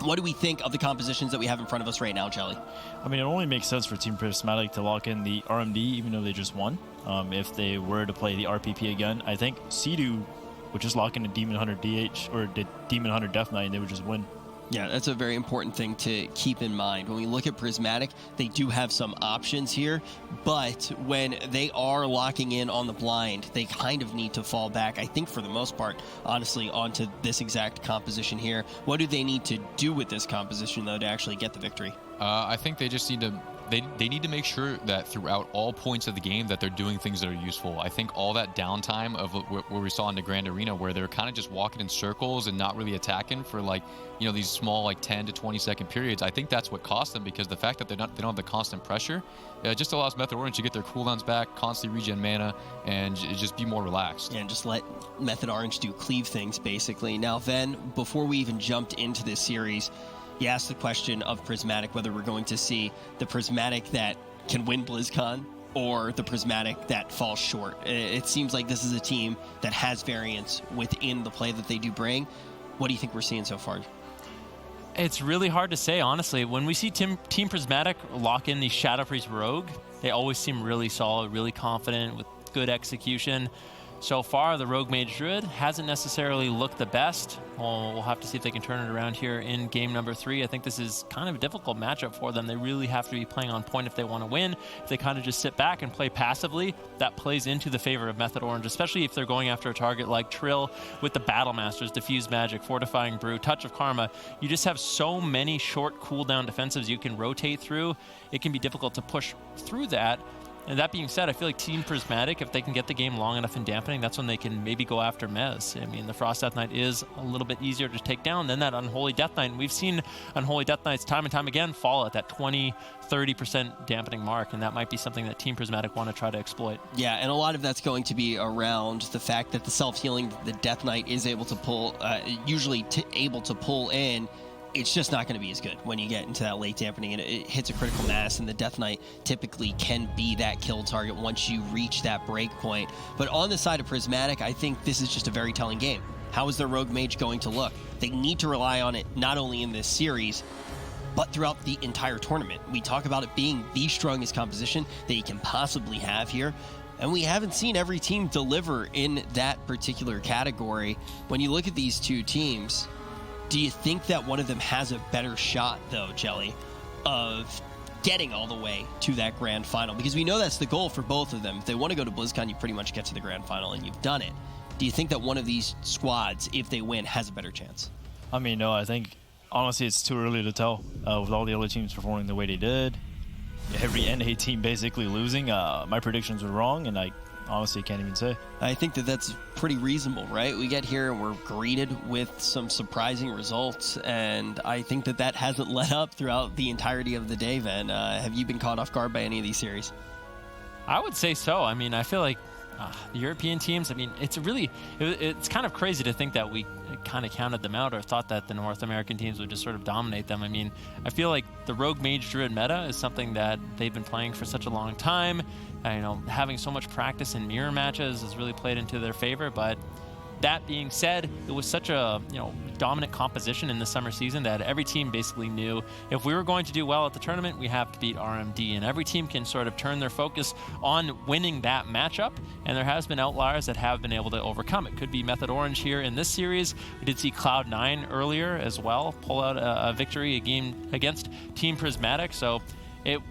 What do we think of the compositions that we have in front of us right now, Jelly? I mean, it only makes sense for Team Prismatic to lock in the RMD, even though they just won. If they were to play the RPP again, I think Sea-Doo would just lock in a Demon Hunter DH or the Demon Hunter Death Knight, and they would just win. Yeah, that's a very important thing to keep in mind. When we look at Prismatic, they do have some options here, but when they are locking in on the blind, they kind of need to fall back, I think for the most part, honestly, onto this exact composition here. What do they need to do with this composition, though, to actually get the victory? I think they just need to they need to make sure that throughout all points of the game that they're doing things that are useful. I think all that downtime of what we saw in the Grand Arena, where they're kind of just walking in circles and not really attacking for like, you know, these small like 10 to 20 second periods, I think that's what cost them, because the fact that they don't have the constant pressure, it just allows Method Orange to get their cooldowns back, constantly regen mana, and just be more relaxed. Yeah, and just let Method Orange do cleave things, basically. Now, then, before we even jumped into this series, you asked the question of Prismatic, whether we're going to see the Prismatic that can win BlizzCon or the Prismatic that falls short. It seems like this is a team that has variance within the play that they do bring. What do you think we're seeing so far? It's really hard to say, honestly. When we see Team Prismatic lock in the Shadow Priest Rogue, they always seem really solid, really confident, with good execution. So far, the Rogue Mage Druid hasn't necessarily looked the best. We'll have to see if they can turn it around here in game number 3. I think this is kind of a difficult matchup for them. They really have to be playing on point if they want to win. If they kind of just sit back and play passively, that plays into the favor of Method Orange, especially if they're going after a target like Trill with the Battle Masters, Diffuse Magic, Fortifying Brew, Touch of Karma. You just have so many short cooldown defensives you can rotate through. It can be difficult to push through that. And that being said, I feel like Team Prismatic, if they can get the game long enough in dampening, that's when they can maybe go after Mez. I mean, the Frost Death Knight is a little bit easier to take down than that Unholy Death Knight. And we've seen Unholy Death Knights time and time again fall at that 20-30% dampening mark, and that might be something that Team Prismatic want to try to exploit. Yeah, and a lot of that's going to be around the fact that the self-healing the Death Knight is able to pull, able to pull in. It's just not going to be as good when you get into that late dampening and it hits a critical mass, and the Death Knight typically can be that kill target once you reach that break point. But on the side of Prismatic, I think this is just a very telling game. How is their Rogue Mage going to look? They need to rely on it not only in this series, but throughout the entire tournament. We talk about it being the strongest composition that you can possibly have here, and we haven't seen every team deliver in that particular category. When you look at these two teams, do you think that one of them has a better shot, though, Jelly, of getting all the way to that grand final? Because we know that's the goal for both of them. If they want to go to BlizzCon, you pretty much get to the grand final, and you've done it. Do you think that one of these squads, if they win, has a better chance? I mean, no, I think, honestly, it's too early to tell. With all the other teams performing the way they did, every NA team basically losing, my predictions were wrong, and I honestly can't even say. I think that that's pretty reasonable, right? We get here and we're greeted with some surprising results, and I think that that hasn't let up throughout the entirety of the day, Ven. Have you been caught off guard by any of these series? I would say so. I mean, I feel like the European teams, I mean, it's kind of crazy to think that we kind of counted them out or thought that the North American teams would just sort of dominate them. I mean, I feel like the Rogue Mage Druid meta is something that they've been playing for such a long time. You know, having so much practice in mirror matches has really played into their favor. But that being said, it was such a dominant composition in the summer season that every team basically knew if we were going to do well at the tournament, we have to beat RMD, and every team can sort of turn their focus on winning that matchup. And there has been outliers that have been able to overcome it. Could be Method Orange here in this series. We did see Cloud9 earlier as well pull out a victory against Team Prismatic. So it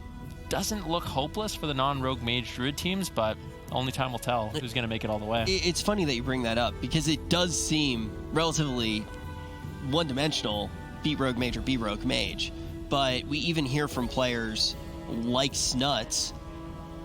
doesn't look hopeless for the non-Rogue Mage Druid teams, but only time will tell who's going to make it all the way. It's funny that you bring that up, because it does seem relatively one-dimensional, beat Rogue Mage or be Rogue Mage. But we even hear from players like Snuts,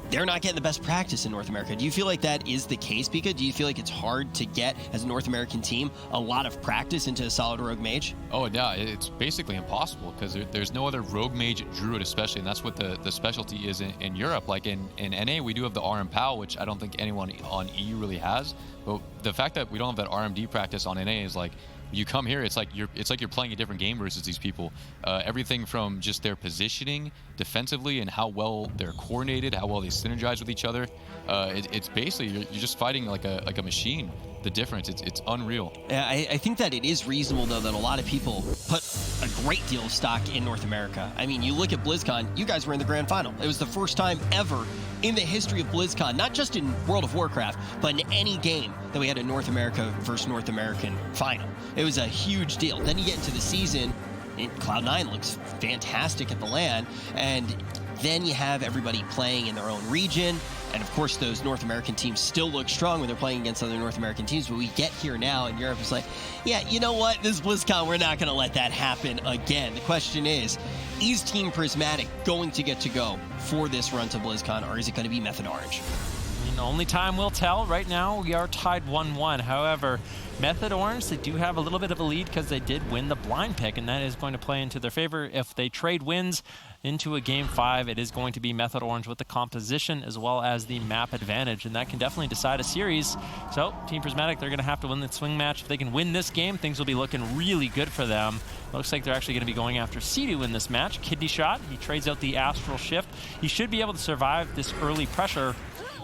they're not getting the best practice in North America. Do you feel like that is the case, Pika? Do you feel like it's hard to get, as a North American team, a lot of practice into a solid Rogue Mage? Oh, yeah, it's basically impossible, because there's no other Rogue Mage Druid, especially, and that's what the specialty is in Europe. Like in NA, we do have the RM PAL, which I don't think anyone on EU really has. But the fact that we don't have that RMD practice on NA is like, you come here, it's like you're playing a different game versus these people. Everything from just their positioning defensively and how well they're coordinated, how well they synergize with each other. It's basically you're just fighting like a machine. The difference, it's unreal. Yeah, I think that it is reasonable, though, that a lot of people put a great deal of stock in North America. I mean, you look at BlizzCon, you guys were in the grand final. It was the first time ever in the history of BlizzCon, not just in World of Warcraft, but in any game, that we had a North America versus North American final. It was a huge deal. Then you get into the season, and Cloud9 looks fantastic at the LAN, and then you have everybody playing in their own region. And of course, those North American teams still look strong when they're playing against other North American teams. But we get here now, and Europe is like, yeah, you know what? This BlizzCon, we're not going to let that happen again. The question is, Is Team Prismatic going to get to go for this run to BlizzCon, or is it going to be Method Orange? I mean, only time will tell. Right now, we are tied 1-1. However, Method Orange, they do have a little bit of a lead because they did win the blind pick, and that is going to play into their favor. If they trade wins into a Game 5, it is going to be Method Orange with the composition as well as the map advantage, and that can definitely decide a series. So, Team Prismatic, they're going to have to win the swing match. If they can win this game, things will be looking really good for them. Looks like they're actually going to be going after Sea-Doo in this match. Kidney shot, he trades out the Astral Shift. He should be able to survive this early pressure.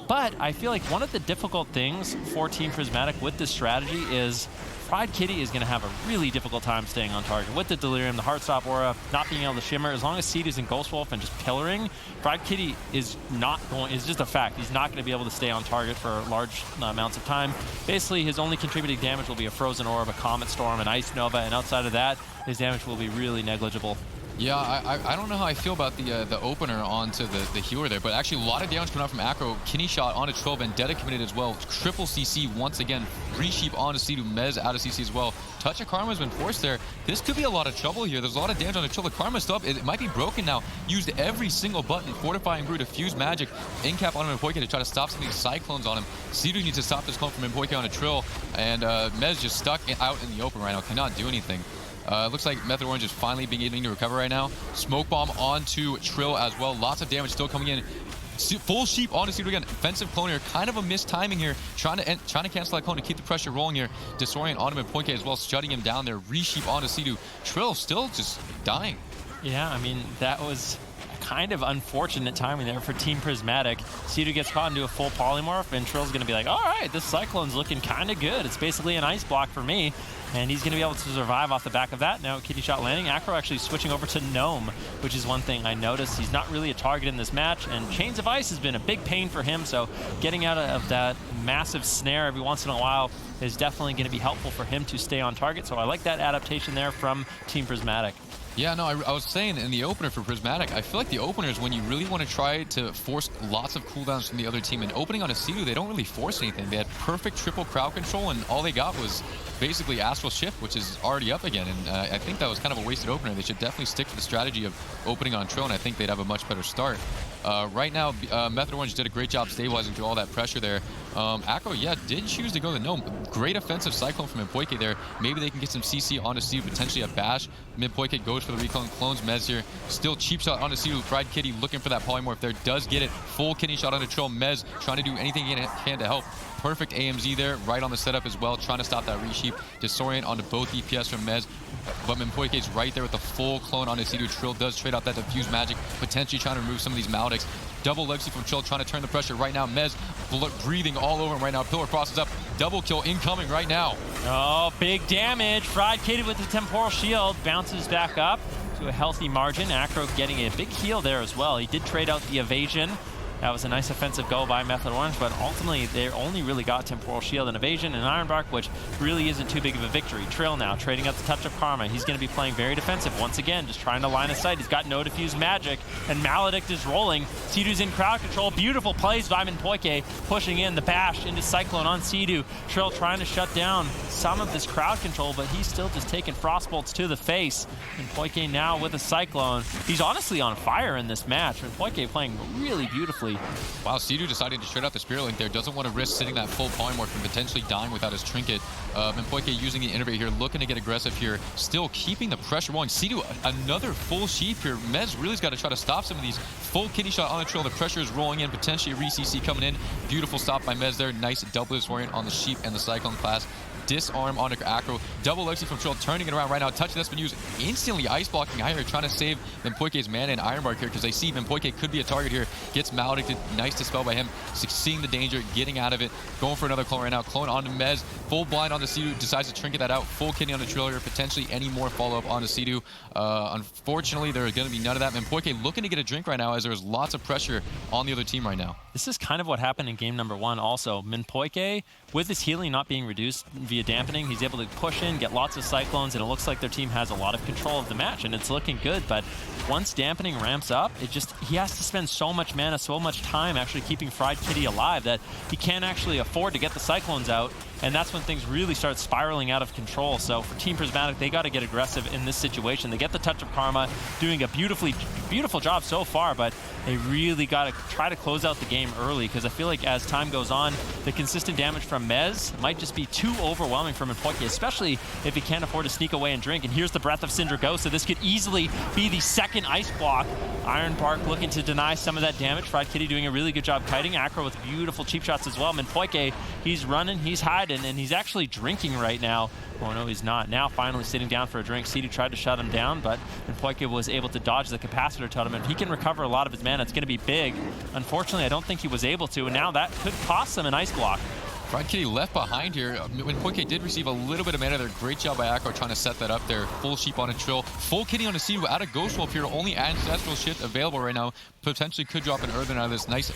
But I feel like one of the difficult things for Team Prismatic with this strategy is Pride Kitty is going to have a really difficult time staying on target. With the Delirium, the Heartstop Aura, not being able to shimmer, as long as Seed is in Ghost Wolf and just pillaring, Pride Kitty is not going, it's just a fact. He's not going to be able to stay on target for large amounts of time. Basically, his only contributing damage will be a Frozen Orb, a Comet Storm, an Ice Nova, and outside of that, his damage will be really negligible. Yeah, I don't know how I feel about the opener onto the healer there, but actually a lot of damage coming out from Acro. Kidney shot onto Trill, Vendetta committed as well. Triple CC once again. Resheep onto Sea-Doo, Mez out of CC as well. Touch of Karma has been forced there. This could be a lot of trouble here. There's a lot of damage on the Trill. The Karma stuff, it might be broken now. Used every single button. Fortifying Brew to fuse magic. Incap on Mpoike to try to stop some of these Cyclones on him. Sea-Doo needs to stop this clone from Mpoike on a Trill, and Mez just stuck out in the open right now. Cannot do anything. Looks like Method Orange is finally beginning to recover right now. Smoke Bomb onto Trill as well. Lots of damage still coming in. Full Sheep onto Sea-Doo again. Offensive clone here. Kind of a missed timing here. Trying to cancel that clone to keep the pressure rolling here. Disorient onto Mpoike as well, shutting him down there. Resheep onto Sea-Doo. Trill still just dying. Yeah, I mean, that was kind of unfortunate timing there for Team Prismatic. Sea-Doo gets caught into a full polymorph, and Trill's going to be like, all right, this Cyclone's looking kind of good. It's basically an ice block for me, and he's going to be able to survive off the back of that. Now, Kidney shot landing. Acro actually switching over to Gnome, which is one thing I noticed. He's not really a target in this match, and Chains of Ice has been a big pain for him, so getting out of that massive snare every once in a while is definitely going to be helpful for him to stay on target, so I like that adaptation there from Team Prismatic. Yeah, no, I was saying in the opener for Prismatic, I feel like the opener is when you really want to try to force lots of cooldowns from the other team. And opening on a Sea-Doo, they don't really force anything. They had perfect triple crowd control, and all they got was basically Astral Shift, which is already up again. And I think that was kind of a wasted opener. They should definitely stick to the strategy of opening on Trill, and I think they'd have a much better start. Right now, Method Orange did a great job stabilizing through all that pressure there. Acro, yeah, did choose to go the Gnome. Great offensive Cyclone from Mpoike there. Maybe they can get some CC onto Sea-Doo, potentially a Bash. Mpoike goes for the reclone, clones Mez here. Still cheap shot onto Sea-Doo. Pride Kitty looking for that polymorph there. Does get it. Full kidney shot onto Trill. Mez trying to do anything he can to help. Perfect AMZ there, right on the setup as well, trying to stop that resheep. Disorient onto both DPS from Mez, but Mpoike is right there with the full clone onto Sea-Doo. Trill does trade out that diffuse magic, potentially trying to remove some of these Maledics. Double legacy from Trill, trying to turn the pressure right now. Mez breathing all over him right now. Pillar crosses up. Double kill incoming right now. Oh, big damage. Fried Kitty with the Temporal Shield bounces back up to a healthy margin. Acro getting a big heal there as well. He did trade out the evasion. That was a nice offensive go by Method Orange, but ultimately they only really got Temporal Shield and Evasion and Ironbark, which really isn't too big of a victory. Trill now trading out the Touch of Karma. He's going to be playing very defensive once again, just trying to line of sight. He's got no diffuse magic, and Maledict is rolling. Sea-Doo's in crowd control. Beautiful plays by Mpoike, pushing in the bash into Cyclone on Sea-Doo. Trill trying to shut down some of this crowd control, but he's still just taking Frostbolts to the face. Mpoike now with a Cyclone. He's honestly on fire in this match. Mpoike playing really beautifully. Wow, Sea-Doo deciding to trade out the Spirit Link there. Doesn't want to risk sitting that full polymorph and potentially dying without his trinket. Mpoike using the Innervate here, looking to get aggressive here. Still keeping the pressure going. Sea-Doo, another full sheep here. Mez really's got to try to stop some of these. Full kidney shot on the Trill. The pressure is rolling in. Potentially a re-CC coming in. Beautiful stop by Mez there. Nice double disorient on the sheep and the Cyclone class. Disarm onto Acro. Double legacy from Trill, turning it around right now. Touch that's been used. Instantly ice blocking Iron, trying to save Mpoike's mana and Ironbark here because they see Mpoike could be a target here. Gets Maledicted. Nice dispel by him. Seeing the danger, getting out of it. Going for another clone right now. Clone onto Mez. Full blind on the Sea-Doo. Decides to trinket that out. Full kidney on the Trill here. Potentially any more follow-up on the Sea-Doo. Unfortunately, there's going to be none of that. Mpoike looking to get a drink right now as there's lots of pressure on the other team right now. This is kind of what happened in game number 1 also. Mpoike, with his healing not being reduced via dampening, he's able to push in, get lots of Cyclones, and it looks like their team has a lot of control of the match, and it's looking good. But once dampening ramps up, he has to spend so much mana, so much time actually keeping Fried Kitty alive that he can't actually afford to get the Cyclones out and that's when things really start spiraling out of control. So for Team Prismatic, they got to get aggressive in this situation. They get the touch of Karma, doing a beautiful job so far, but they really got to try to close out the game early, because I feel like as time goes on, the consistent damage from Mez might just be too overwhelming for Minpoike, especially if he can't afford to sneak away and drink. And here's the Breath of Cinder Ghost, so this could easily be the second ice block. Iron Bark looking to deny some of that damage. Fried Kitty doing a really good job kiting. Acro with beautiful cheap shots as well. Minpoike, he's running, he's hiding, and he's actually drinking right now. Oh no, he's not. Now finally sitting down for a drink. Sidu tried to shut him down, but Minpoike was able to dodge the capacitor totem, and he can recover a lot of his mana. It's going to be big. Unfortunately, I don't think he was able to, and now that could cost him an ice block. Fried Kitty left behind here. Minpoike did receive a little bit of mana there. Great job by Akko trying to set that up there. Full sheep on a Trill. Full Kitty on a Sidu out of Ghost Wolf here. Only Ancestral Shift available right now. Potentially could drop an Earthen out of this nice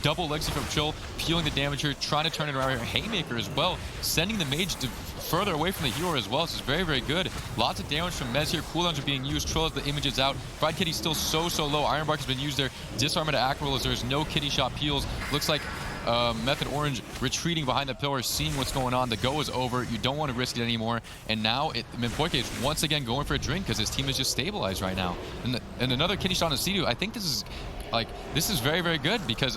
double legacy from Trill. Peeling the damage here. Trying to turn it around here. Haymaker as well. Sending the mage to further away from the hero as well. This is very, very good. Lots of damage from Mez here. Cooldowns are being used. Trill has the images out. Fried Kitty's still so low. Iron Bark has been used there. Disarm to Akro as there's no Kitty shot peels. Looks like Method Orange retreating behind the pillar, seeing what's going on. The go is over. You don't want to risk it anymore. And now Minpoike is once again going for a drink because his team is just stabilized right now. And another Kitty shot on Sidu. I think this is very, very good because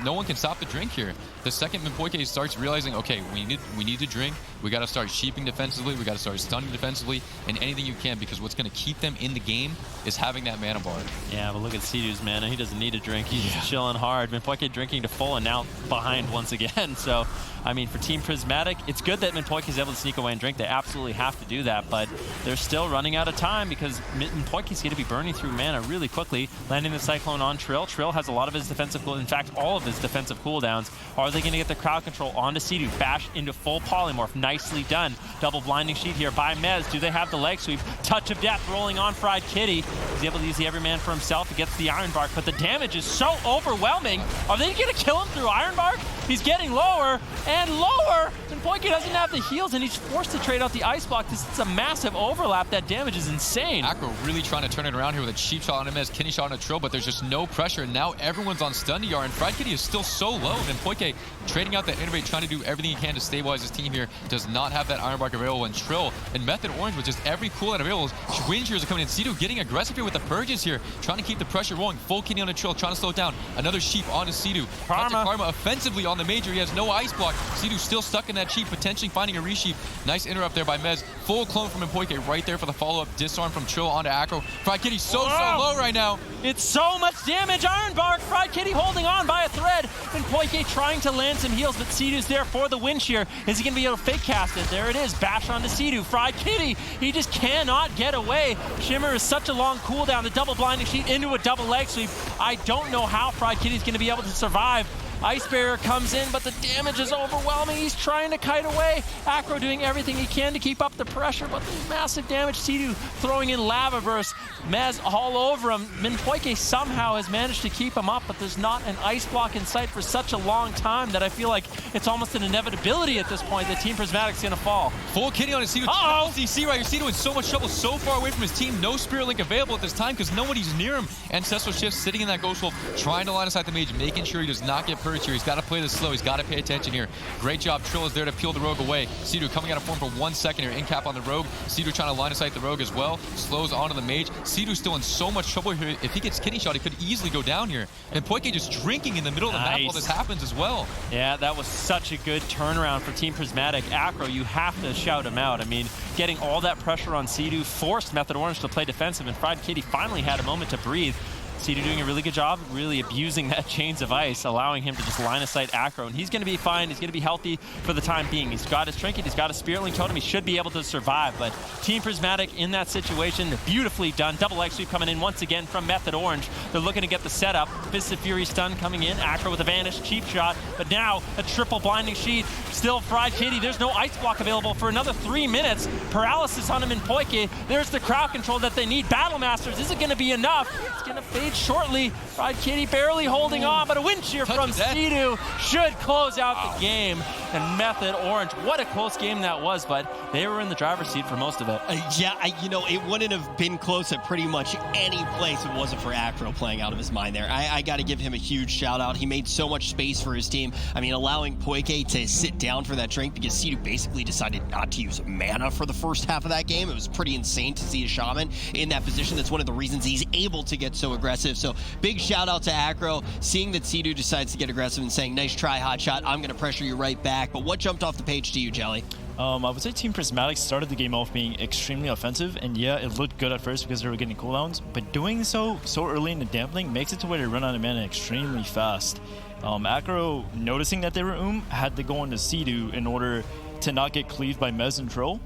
no one can stop the drink here. The second Minpoike starts realizing, okay, we need to drink. We got to start sheeping defensively. We got to start stunning defensively, and anything you can, because what's going to keep them in the game is having that mana bar. Yeah, but look at Sidu's mana. He doesn't need a drink. He's chilling hard. Minpoike drinking to full, and now behind once again. So, I mean, for Team Prismatic, it's good that Minpoike is able to sneak away and drink. They absolutely have to do that, but they're still running out of time because Minpoike is going to be burning through mana really quickly, landing the Cyclone on Trill. Trill has a lot of his defensive cool, in fact, all of his defensive cooldowns. Are they going to get the crowd control onto Sidu? Bash into full polymorph. Nicely done. Double blinding sheet here by Mez. Do they have the leg sweep? Touch of death rolling on Fried Kitty. He's able to use the Everyman for himself. He gets the Iron Bark, but the damage is so overwhelming. Are they going to kill him through Iron Bark? He's getting lower and lower. Minpoike doesn't have the heals, and he's forced to trade out the ice block. This is a massive overlap. That damage is insane. Akro really trying to turn it around here with a cheap shot on him as Kitty shot on a Trill, but there's just no pressure. And now everyone's on stun DR, and Fried Kitty is still so low. And Minpoike trading out that innovate, trying to do everything he can to stabilize his team here. Does not have that Iron Bark available, and Trill and Method Orange with just every cooldown available. Wind shears are coming in. Sidu getting aggressive here with the purges here, trying to keep the pressure rolling. Full Kitty on a Trill, trying to slow it down. Another sheep onto Sidu. Karma offensively on the major. He has no ice block. Sidu still stuck in that sheep, potentially finding a resheep. Nice interrupt there by Mez. Full clone from Minpoike right there for the follow-up. Disarm from Trill onto Akro. Fried Kitty so low right now. It's so much damage. Iron Bark. Fried Kitty holding on by a thread. Minpoike trying to land some heals, but Sidu's there for the wind shear. Is he going to be able to fake cast it? There it is. Bash onto Sidu. Fried Kitty. He just cannot get away. Shimmer is such a long cooldown. The double blinding sheet into a double leg sweep. I don't know how Fried Kitty's going to be able to survive. Ice Barrier comes in, but the damage is overwhelming. He's trying to kite away. Akro doing everything he can to keep up the pressure, but the massive damage. Sidu throwing in Lava Burst. Mez all over him. Minpoike somehow has managed to keep him up, but there's not an ice block in sight for such a long time that I feel like it's almost an inevitability at this point that Team Prismatic's going to fall. Full Kitty on his Sidu. CC right here. Sidu in so much trouble, so far away from his team. No Spirit Link available at this time because nobody's near him. Ancestral Shift sitting in that Ghost Wolf, trying to line aside the mage, making sure he does not get purged here. He's got to play this slow. He's got to pay attention here. Great job. Trill is there to peel the rogue away. Sidu coming out of form for 1 second here. In cap on the rogue. Sidu trying to line aside the rogue as well. Slows onto the mage. Sidu still in so much trouble here. If he gets Kitty shot, he could easily go down here. And Poike just drinking in the middle of the map while this happens as well. Yeah, that was such a good turnaround for Team Prismatic. Akro, you have to shout him out. I mean, getting all that pressure on Sidu forced Method Orange to play defensive, and Fried Kitty finally had a moment to breathe. Sidu doing a really good job, really abusing that Chains of Ice, allowing him to just line of sight Akro. And he's going to be fine. He's going to be healthy for the time being. He's got his Trinket. He's got a Spirit Link Totem. He should be able to survive. But Team Prismatic in that situation, beautifully done. Double leg sweep coming in once again from Method Orange. They're looking to get the setup. Fist of Fury stun coming in. Akro with a Vanish, cheap shot. But now a triple blinding sheet. Still Fried Kitty. There's no ice block available for another 3 minutes. Paralysis on him in Poike. There's the crowd control that they need. Battle Masters, is it going to be enough? It's going to fade lead shortly. Fried Kitty barely holding on, but a wind shear from Sea-Doo should close out the game. And Method Orange, what a close game that was, but they were in the driver's seat for most of it. It wouldn't have been close at pretty much any place if it wasn't for Acro playing out of his mind there. I got to give him a huge shout out. He made so much space for his team. I mean, allowing Poike to sit down for that drink because Sea-Doo basically decided not to use mana for the first half of that game. It was pretty insane to see a Shaman in that position. That's one of the reasons he's able to get so aggressive. So big shout out to Acro, seeing that Sea-Doo decides to get aggressive and saying, nice try, Hotshot. I'm going to pressure you right back. But what jumped off the page to you, Jelly? I would say Team Prismatic started the game off being extremely offensive, and yeah, it looked good at first because they were getting cooldowns, but doing so early in the dampening makes it to where they run out of mana extremely fast. Acro, noticing that they were had to go into Sea-Doo in order to not get cleaved by Mez and Troll,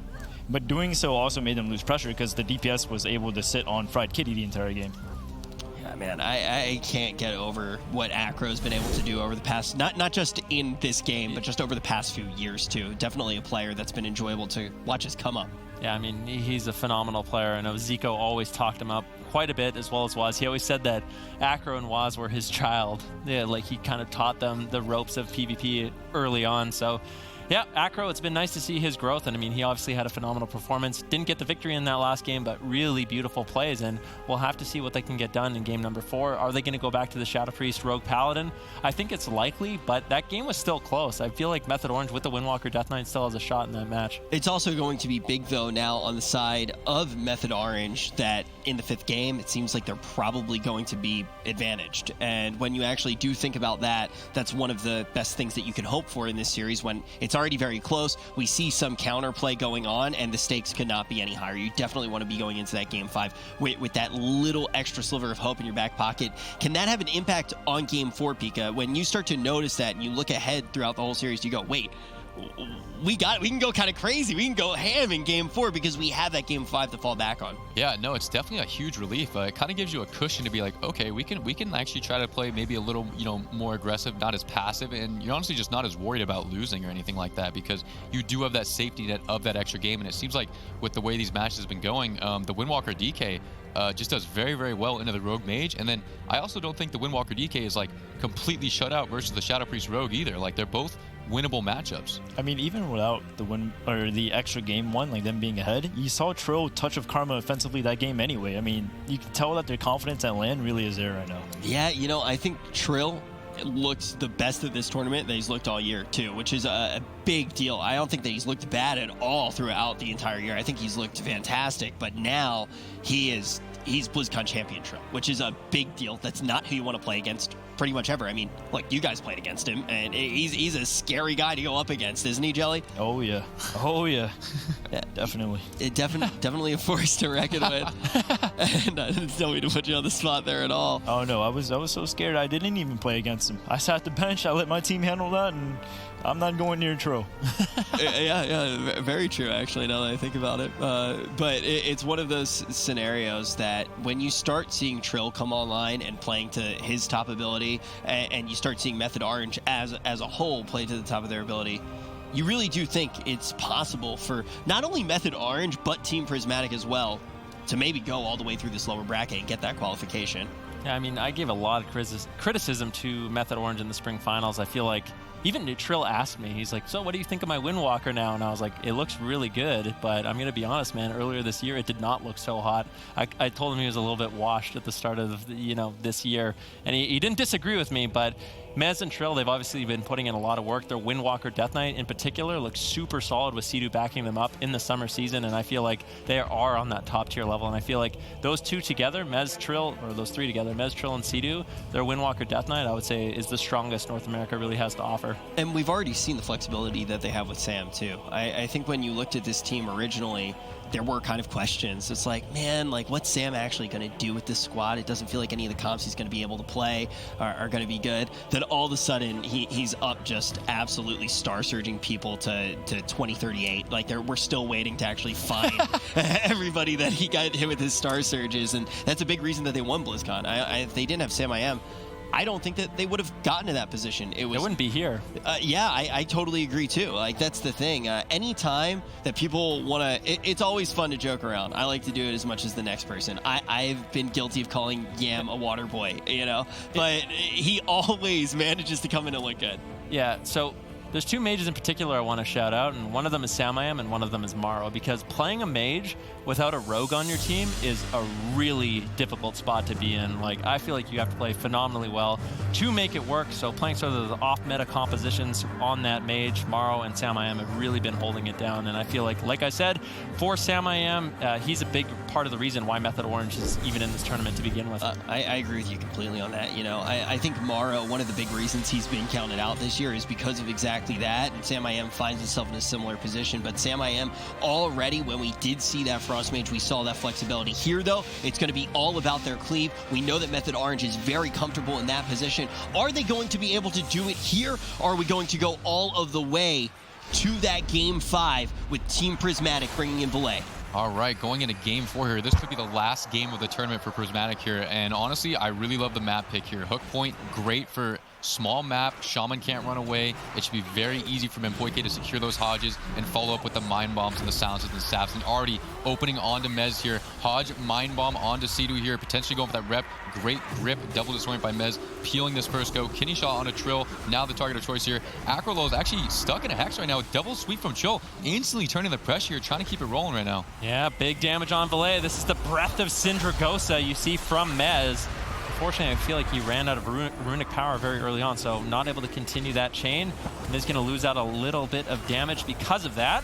but doing so also made them lose pressure because the DPS was able to sit on Fried Kitty the entire game. Man, I can't get over what Acro's been able to do over the past, not just in this game, but just over the past few years too. Definitely a player that's been enjoyable to watch his come up. Yeah, I mean, he's a phenomenal player. I know Zico always talked him up quite a bit, as well as Waz. He always said that Acro and Waz were his child. Yeah, like he kind of taught them the ropes of PvP early on. So yeah, Acro, it's been nice to see his growth, and I mean, he obviously had a phenomenal performance. Didn't get the victory in that last game, but really beautiful plays, and we'll have to see what they can get done in game number 4. Are they going to go back to the Shadow Priest Rogue Paladin? I think it's likely, but that game was still close. I feel like Method Orange with the Windwalker Death Knight still has a shot in that match. It's also going to be big, though, now on the side of Method Orange that in the 5th game, it seems like they're probably going to be advantaged. And when you actually do think about that, that's one of the best things that you can hope for in this series when it's already very close. We see some counterplay going on, and the stakes could not be any higher. You definitely want to be going into that game 5 with that little extra sliver of hope in your back pocket. Can that have an impact on game 4, Pika? When you start to notice that and you look ahead throughout the whole series, you go, wait, we can go kind of crazy. We can go ham in game 4 because we have that game 5 to fall back on. Yeah, no, it's definitely a huge relief. It kind of gives you a cushion to be like, okay, we can actually try to play maybe a little, more aggressive, not as passive, and you're honestly just not as worried about losing or anything like that because you do have that safety net of that extra game. And it seems like with the way these matches have been going, the Windwalker DK just does very, very well into the Rogue Mage. And then I also don't think the Windwalker DK is like completely shut out versus the Shadow Priest Rogue either. Like they're both winnable matchups. I mean, even without the win or the extra game 1, like them being ahead, you saw Trill touch of karma offensively that game anyway. I mean, you can tell that their confidence at land really is there right now. Yeah, I think Trill looks the best at this tournament that he's looked all year too, which is a big deal. I don't think that he's looked bad at all throughout the entire year. I think he's looked fantastic, but now he's BlizzCon champion Trill, which is a big deal. That's not who you want to play against pretty much ever. I mean, look, you guys played against him, and he's a scary guy to go up against, isn't he, Jelly? Oh yeah, yeah, definitely. Definitely a force to reckon with. And I didn't tell me to put you on the spot there at all. Oh no, I was so scared I didn't even play against him. I sat the bench, I let my team handle that, and I'm not going near Trill. Yeah, very true, actually, now that I think about it. But it's one of those scenarios that when you start seeing Trill come online and playing to his top ability, and you start seeing Method Orange as a whole play to the top of their ability, you really do think it's possible for not only Method Orange, but Team Prismatic as well, to maybe go all the way through this lower bracket and get that qualification. Yeah, I mean, I gave a lot of criticism to Method Orange in the spring finals. I feel like even Trill asked me, he's like, so what do you think of my Windwalker now? And I was like, it looks really good, but I'm going to be honest, man, earlier this year, it did not look so hot. I told him he was a little bit washed at the start of, this year, and he didn't disagree with me, but Mez and Trill, they've obviously been putting in a lot of work. Their Windwalker Death Knight in particular looks super solid with Sea-Doo backing them up in the summer season, and I feel like they are on that top tier level, and I feel like those two together, Mez, Trill, or those three together, Mez, Trill, and Sea-Doo, their Windwalker Death Knight, I would say, is the strongest North America really has to offer. And we've already seen the flexibility that they have with Sam, too. I think when you looked at this team originally, there were kind of questions. It's like, man, like, what's Sam actually going to do with this squad? It doesn't feel like any of the comps he's going to be able to play are going to be good. Then all of a sudden, he's up just absolutely star-surging people to 2038. Like, we're still waiting to actually find everybody that he got hit with his star surges, and that's a big reason that they won BlizzCon. If they didn't have Sam I Am, I don't think that they would have gotten to that position. It wouldn't be here. Yeah, I totally agree too. Like, that's the thing. Anytime that people want to, it's always fun to joke around. I like to do it as much as the next person. I've been guilty of calling Yam a water boy, but he always manages to come in and look good. Yeah, so there's two mages in particular I want to shout out, and one of them is Samayam and one of them is Maro, because playing a mage without a rogue on your team is a really difficult spot to be in. Like, I feel like you have to play phenomenally well to make it work, so playing sort of the off-meta compositions on that mage, Maro and Samayam have really been holding it down, and I feel like I said, for Samayam, he's a big part of the reason why Method Orange is even in this tournament to begin with. I agree with you completely on that. I think Maro, one of the big reasons he's been counted out this year is because of exactly that, and Samayam finds himself in a similar position. But Samayam, already when we did see that Frost Mage, we saw that flexibility. Here, though, it's going to be all about their cleave. We know that Method Orange is very comfortable in that position. Are they going to be able to do it here, or are we going to go all of the way to that Game 5 with Team Prismatic bringing in Valet? All right, going into Game 4 here. This could be the last game of the tournament for Prismatic here. And honestly, I really love the map pick here. Hook Point, great for small map. Shaman can't run away. It should be very easy for Mempoike to secure those Hodges and follow up with the Mind Bombs and the Silences and Saps. And already opening onto Mez here. Hodge, Mind Bomb onto Sidhu here. Potentially going for that rep. Great grip. Double disorient by Mez. Peeling this first go. Kidney shot on a Trill. Now the target of choice here. Acrolo is actually stuck in a Hex right now. Double sweep from Chill. Instantly turning the pressure here. Trying to keep it rolling right now. Yeah, big damage on Valet. This is the breath of Syndragosa you see from Mez. Unfortunately, I feel like he ran out of runic power very early on, so not able to continue that chain. Mez going to lose out a little bit of damage because of that.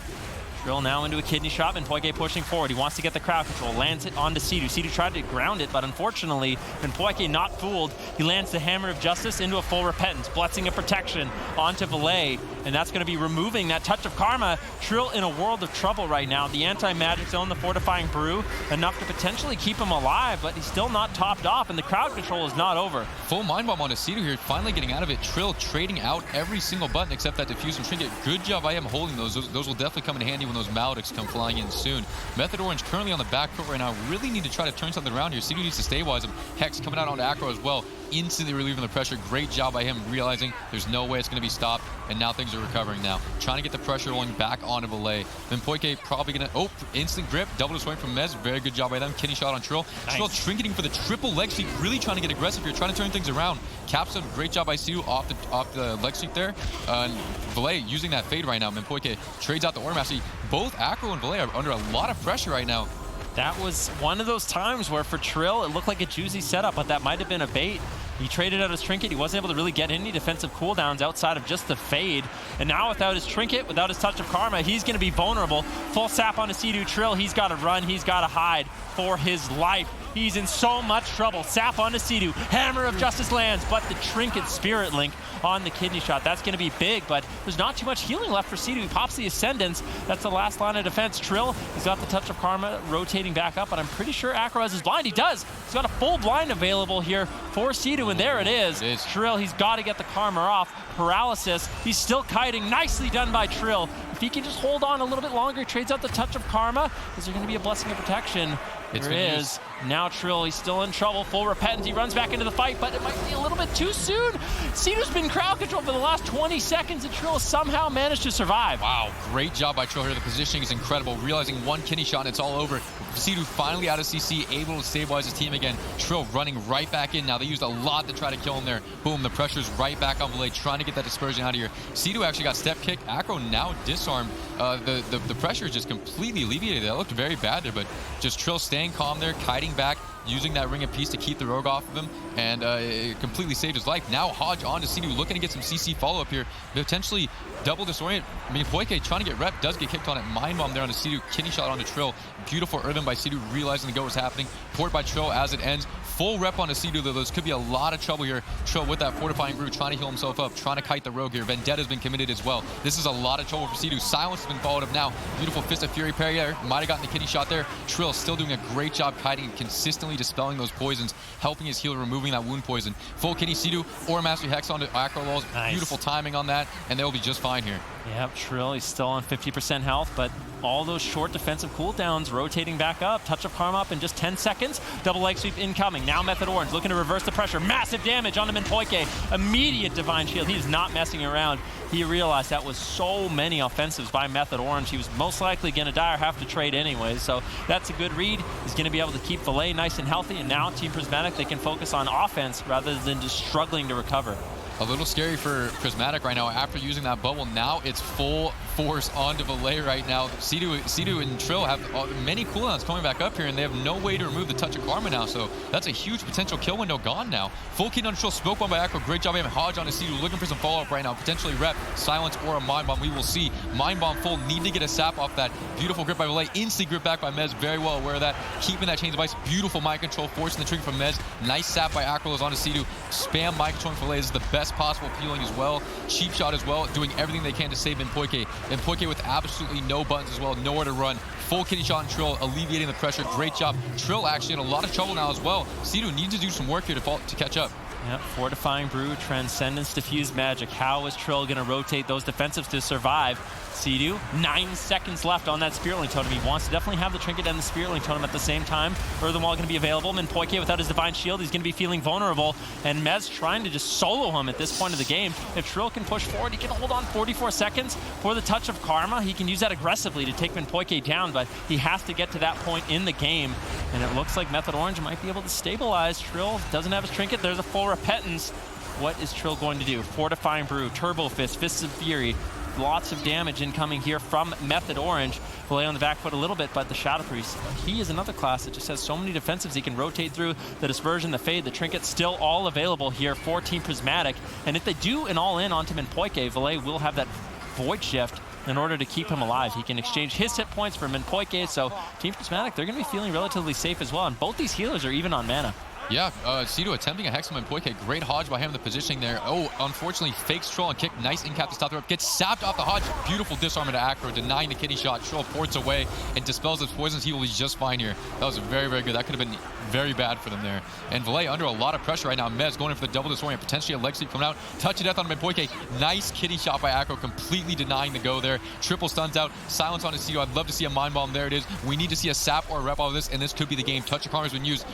Trill now into a kidney shot, Mempoike pushing forward. He wants to get the crowd control, lands it onto Sidhu. Sidhu tried to ground it, but unfortunately, Mempoike not fooled. He lands the Hammer of Justice into a full Repentance, Blessing of Protection onto Valet, and that's going to be removing that Touch of Karma. Trill in a world of trouble right now. The Anti-Magic Zone, the Fortifying Brew, enough to potentially keep him alive, but he's still not topped off, and the crowd control is not over. Full Mind Bomb onto Sidhu here, finally getting out of it. Trill trading out every single button except that Diffuse and Trinket. Good job by him holding those. Those will definitely come in handy when those Maledics come flying in soon. Method Orange currently on the back foot right now. Really need to try to turn something around here. Sidhu needs to stabilize him. Hex coming out onto Acro as well. Instantly relieving the pressure. Great job by him realizing there's no way it's going to be stopped, and now things are recovering now. Trying to get the pressure rolling back onto Valet. Then Poike probably going to... Oh, instant grip. Double to swing from Mez. Very good job by them. Kidney shot on Trill. Nice. Trill trinketing for the triple leg sweep. Really trying to get aggressive here. Trying to turn things around. Capstone, great job by Sidhu off the leg sweep there. And Valet using that fade right now. Mempoike trades out the Order Mastery. Both Acro and Valet are under a lot of pressure right now. That was one of those times where for Trill, it looked like a juicy setup, but that might have been a bait. He traded out his Trinket. He wasn't able to really get any defensive cooldowns outside of just the fade. And now without his Trinket, without his Touch of Karma, he's going to be vulnerable. Full sap on a Sidhu Trill. He's got to run. He's got to hide for his life. He's in so much trouble. Sap onto Sidhu. Hammer of Justice lands, but the Trinket Spirit Link on the kidney shot. That's going to be big, but there's not too much healing left for Sidhu. He pops the Ascendance. That's the last line of defense. Trill, he's got the Touch of Karma rotating back up, but I'm pretty sure Acro has his blind. He does. He's got a full blind available here for Sidhu, and there it is. Trill, he's got to get the Karma off. Paralysis. He's still kiting. Nicely done by Trill. If he can just hold on a little bit longer, trades out the Touch of Karma. Is there going to be a Blessing of Protection? There is. Now Trill, he's still in trouble. Full Repentance. He runs back into the fight, but it might be a little bit too soon. Sidhu's been crowd control for the last 20 seconds, and Trill somehow managed to survive. Wow, great job by Trill here. The positioning is incredible. Realizing one kidney shot and it's all over. Sidhu finally out of CC, able to stabilize his team again. Trill running right back in. Now they used a lot to try to kill him there. Boom, the pressure's right back on Valet, trying to get that dispersion out of here. Sidhu actually got step kick. Acro now disarmed. The pressure is just completely alleviated. That looked very bad there, but just Trill staying calm there, kiting back, using that Ring of Peace to keep the rogue off of him, and it completely saved his life. Now Hodge on to Sidhu, looking to get some CC follow-up here. Potentially double disorient. I mean, Poike trying to get rep, does get kicked on it. Mind Bomb there on the Sidhu, kidney shot on the Trill. Beautiful earthen by Sidhu, realizing the go was happening. Port by Trill as it ends. Full rep on a Sidhu, though. This could be a lot of trouble here. Trill with that Fortifying Brew, trying to heal himself up, trying to kite the rogue here. Vendetta's been committed as well. This is a lot of trouble for Sidhu. Silence has been followed up now. Beautiful Fist of Fury parry there. Might have gotten the kidney shot there. Trill still doing a great job kiting and consistently dispelling those poisons, helping his healer, removing that wound poison. Full kidney Sidhu, or Mastery Hex onto Acro Lulls. Nice. Beautiful timing on that, and they'll be just fine here. Yep, Trill, he's still on 50% health, but all those short defensive cooldowns rotating back up. Touch of Karma up in just 10 seconds. Double leg sweep incoming. Now Method Orange looking to reverse the pressure. Massive damage onto Minpoike. Immediate Divine Shield. He's not messing around. He realized that was so many offensives by Method Orange. He was most likely going to die or have to trade anyway, so that's a good read. He's going to be able to keep Valet nice and healthy, and now Team Prismatic, they can focus on offense rather than just struggling to recover. A little scary for Prismatic right now. After using that bubble, now it's full force onto Valet right now. Sidu and Trill have many cooldowns coming back up here, and they have no way to remove the Touch of Karma now, so that's a huge potential kill window gone now. Full key on Trill, smoke bomb by Acro. Great job, Hodge onto Sidu, looking for some follow-up right now. Potentially rep, silence, or a Mind Bomb. We will see. Mind Bomb full, need to get a sap off that. Beautiful grip by Valet, instantly grip back by Mez, very well aware of that. Keeping that chain device, beautiful mind control, forcing the trigger from Mez. Nice sap by Acro onto Sidu. Spam mind controlling Valet, this is the best possible peeling as well. Cheap shot as well, doing everything they can to save Minpoike. Minpoike with absolutely no buttons as well, nowhere to run. Full kitty shot on Trill, alleviating the pressure. Great job. Trill actually in a lot of trouble now as well. Sidu needs to do some work here to catch up. Yep, Fortifying Brew, Transcendence, Diffuse Magic. How is Trill going to rotate those defensives to survive? Sidu, 9 seconds left on that Spirit Link Totem. He wants to definitely have the Trinket and the Spirit Link Totem at the same time. Earthen Wall going to be available. Minpoike without his Divine Shield, he's going to be feeling vulnerable. And Mez trying to just solo him at this point of the game. If Trill can push forward, he can hold on 44 seconds for the Touch of Karma. He can use that aggressively to take Minpoike down, but he has to get to that point in the game. And it looks like Method Orange might be able to stabilize. Trill doesn't have his Trinket. There's a full Repentance. What is Trill going to do? Fortifying Brew, Turbo Fist, Fists of Fury. Lots of damage incoming here from Method Orange. Valet on the back foot a little bit, but the Shadow Priest, he is another class that just has so many defensives he can rotate through. The Dispersion, the Fade, the Trinket, still all available here for Team Prismatic. And if they do an all-in onto Minpoike, Valet will have that Void Shift in order to keep him alive. He can exchange his hit points for Minpoike, so Team Prismatic, they're going to be feeling relatively safe as well. And both these healers are even on mana. Yeah, Sidu attempting a Hex on Minpoike. Great Hodge by him in the positioning there. Oh, unfortunately, fakes Troll and kick. Nice in-cap to stop the rep. Gets sapped off the Hodge. Beautiful disarm into Acro, denying the kitty shot. Troll ports away and dispels his poisons. He will be just fine here. That was very, very good. That could have been very bad for them there. And Valet under a lot of pressure right now. Mez going in for the double disorient. Potentially a leg sweep coming out. Touch of death on Minpoike. Nice kitty shot by Acro, completely denying the go there. Triple stuns out. Silence on his Sidu. I'd love to see a Mind Bomb. There it is. We need to see a sap or a rep out of this, and this could be the game. Touch of Karma has been used.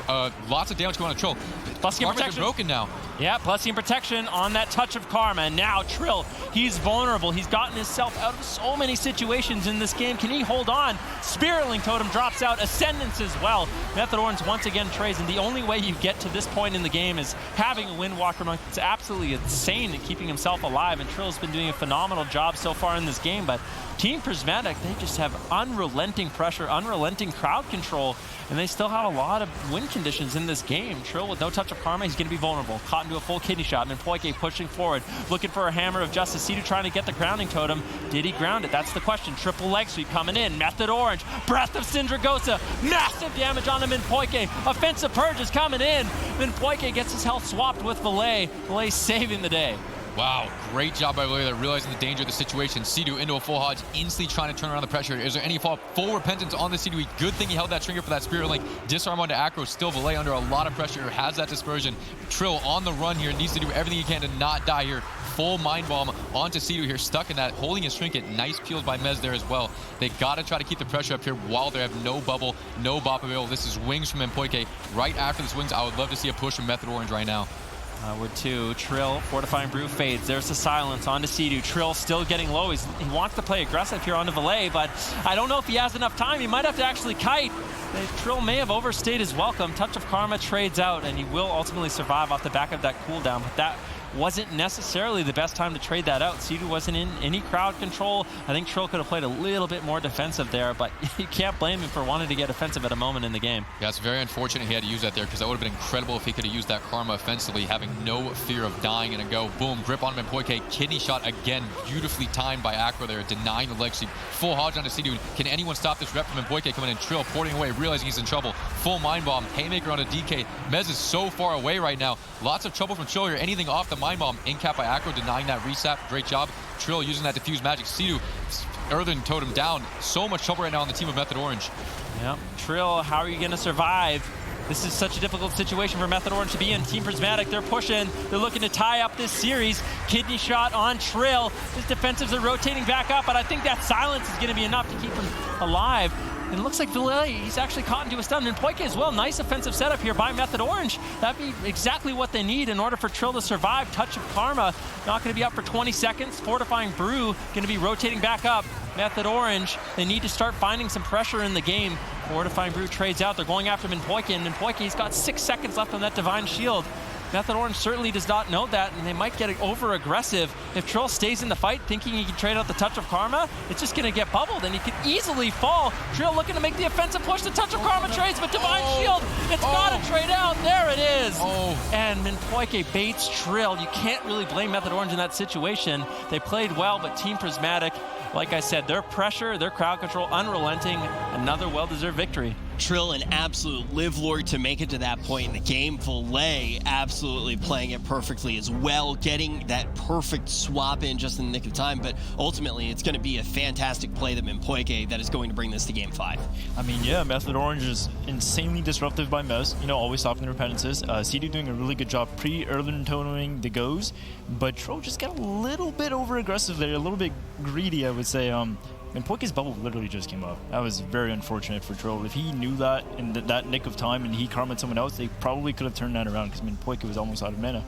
Lots of damage going on Trill. Plus Karma's protection. Broken now. Yeah, plus protection on that Touch of Karma. And now Trill, he's vulnerable. He's gotten himself out of so many situations in this game. Can he hold on? Spirit Link Totem drops out. Ascendance as well. Method Orange once again trays. And the only way you get to this point in the game is having a Windwalker Monk. It's absolutely insane at keeping himself alive. And Trill's been doing a phenomenal job so far in this game. But Team Prismatic, they just have unrelenting pressure, unrelenting crowd control, and they still have a lot of win conditions in this game. Trill with no Touch of Karma, he's going to be vulnerable. Caught into a full kidney shot. Minpoike pushing forward, looking for a Hammer of Justice. Sidu trying to get the grounding totem. Did he ground it? That's the question. Triple leg sweep coming in. Method Orange, Breath of Syndragosa. Massive damage on Minpoike. Offensive Purge is coming in. Minpoike gets his health swapped with Valet. Valet saving the day. Wow, great job by Valet there, realizing the danger of the situation. Sidu into a full Hodge, instantly trying to turn around the pressure. Is there any follow-up? Full Repentance on the Sidu. Good thing he held that trigger for that Spirit Link. Disarm onto Acro, still Valet under a lot of pressure, has that Dispersion. Trill on the run here, needs to do everything he can to not die here. Full Mind Bomb onto Sidu here, stuck in that, holding his Trinket. Nice peels by Mez there as well. They gotta try to keep the pressure up here while they have no bubble, no bop available. This is Wings from Minpoike. Right after this Wings, I would love to see a push from Method Orange right now. We're two. Trill, Fortifying Brew fades. There's the silence onto Sidu. Trill still getting low. He wants to play aggressive here onto Valet, but I don't know if he has enough time. He might have to actually kite. Trill may have overstayed his welcome. Touch of Karma trades out, and he will ultimately survive off the back of that cooldown, but that wasn't necessarily the best time to trade that out. Sidu wasn't in any crowd control. I think Trill could have played a little bit more defensive there, but you can't blame him for wanting to get offensive at a moment in the game. Yeah, it's very unfortunate he had to use that there, because that would have been incredible if he could have used that Karma offensively, having no fear of dying in a go. Boom, grip on Minpoike, kidney shot again, beautifully timed by Acro there, denying the leg sweep. Full Hodge onto Sidu. Can anyone stop this rep from Minpoike coming in? Trill porting away, realizing he's in trouble. Full Mind Bomb, Haymaker on a DK. Mez is so far away right now. Lots of trouble from Trill here. Anything off the Mind Bomb. In-cap by Acro, denying that resap. Great job. Trill using that Diffuse Magic. Sidu, Earthen Totem down. So much trouble right now on the team of Method Orange. Yep. Trill, how are you going to survive? This is such a difficult situation for Method Orange to be in. Team Prismatic, they're pushing. They're looking to tie up this series. Kidney shot on Trill. His defensives are rotating back up, but I think that silence is going to be enough to keep him alive. And it looks like Valet, he's actually caught into a stun. And Poike as well, nice offensive setup here by Method Orange. That'd be exactly what they need in order for Trill to survive. Touch of Karma, not going to be up for 20 seconds. Fortifying Brew, going to be rotating back up. Method Orange, they need to start finding some pressure in the game. Fortifying Brew trades out. They're going after Minpoike, and Minpoike, he's got 6 seconds left on that Divine Shield. Method Orange certainly does not know that, and they might get over-aggressive. If Trill stays in the fight, thinking he can trade out the Touch of Karma, it's just going to get bubbled, and he could easily fall. Trill looking to make the offensive push. The Touch of Karma trades, but Divine Shield, it's not a trade out. There it is. And Minpoike baits Trill. You can't really blame Method Orange in that situation. They played well, but Team Prismatic, like I said, their pressure, their crowd control, unrelenting. Another well-deserved victory. Trill, an absolute live lord to make it to that point in the game. Valet absolutely playing it perfectly as well, getting that perfect swap in just in the nick of time. But ultimately, it's going to be a fantastic play that Minpoike that is going to bring this to Game 5. I mean, yeah, Method Orange is insanely disruptive by Mez, always stopping the repentances. CD doing a really good job pre-Erlentoning the goes, but Trill just got a little bit over-aggressive there, a little bit greedy, I would say. And Poike's bubble literally just came up. That was very unfortunate for Trill. If he knew that in that nick of time and he karma'd someone else, they probably could have turned that around, because Poike was almost out of mana.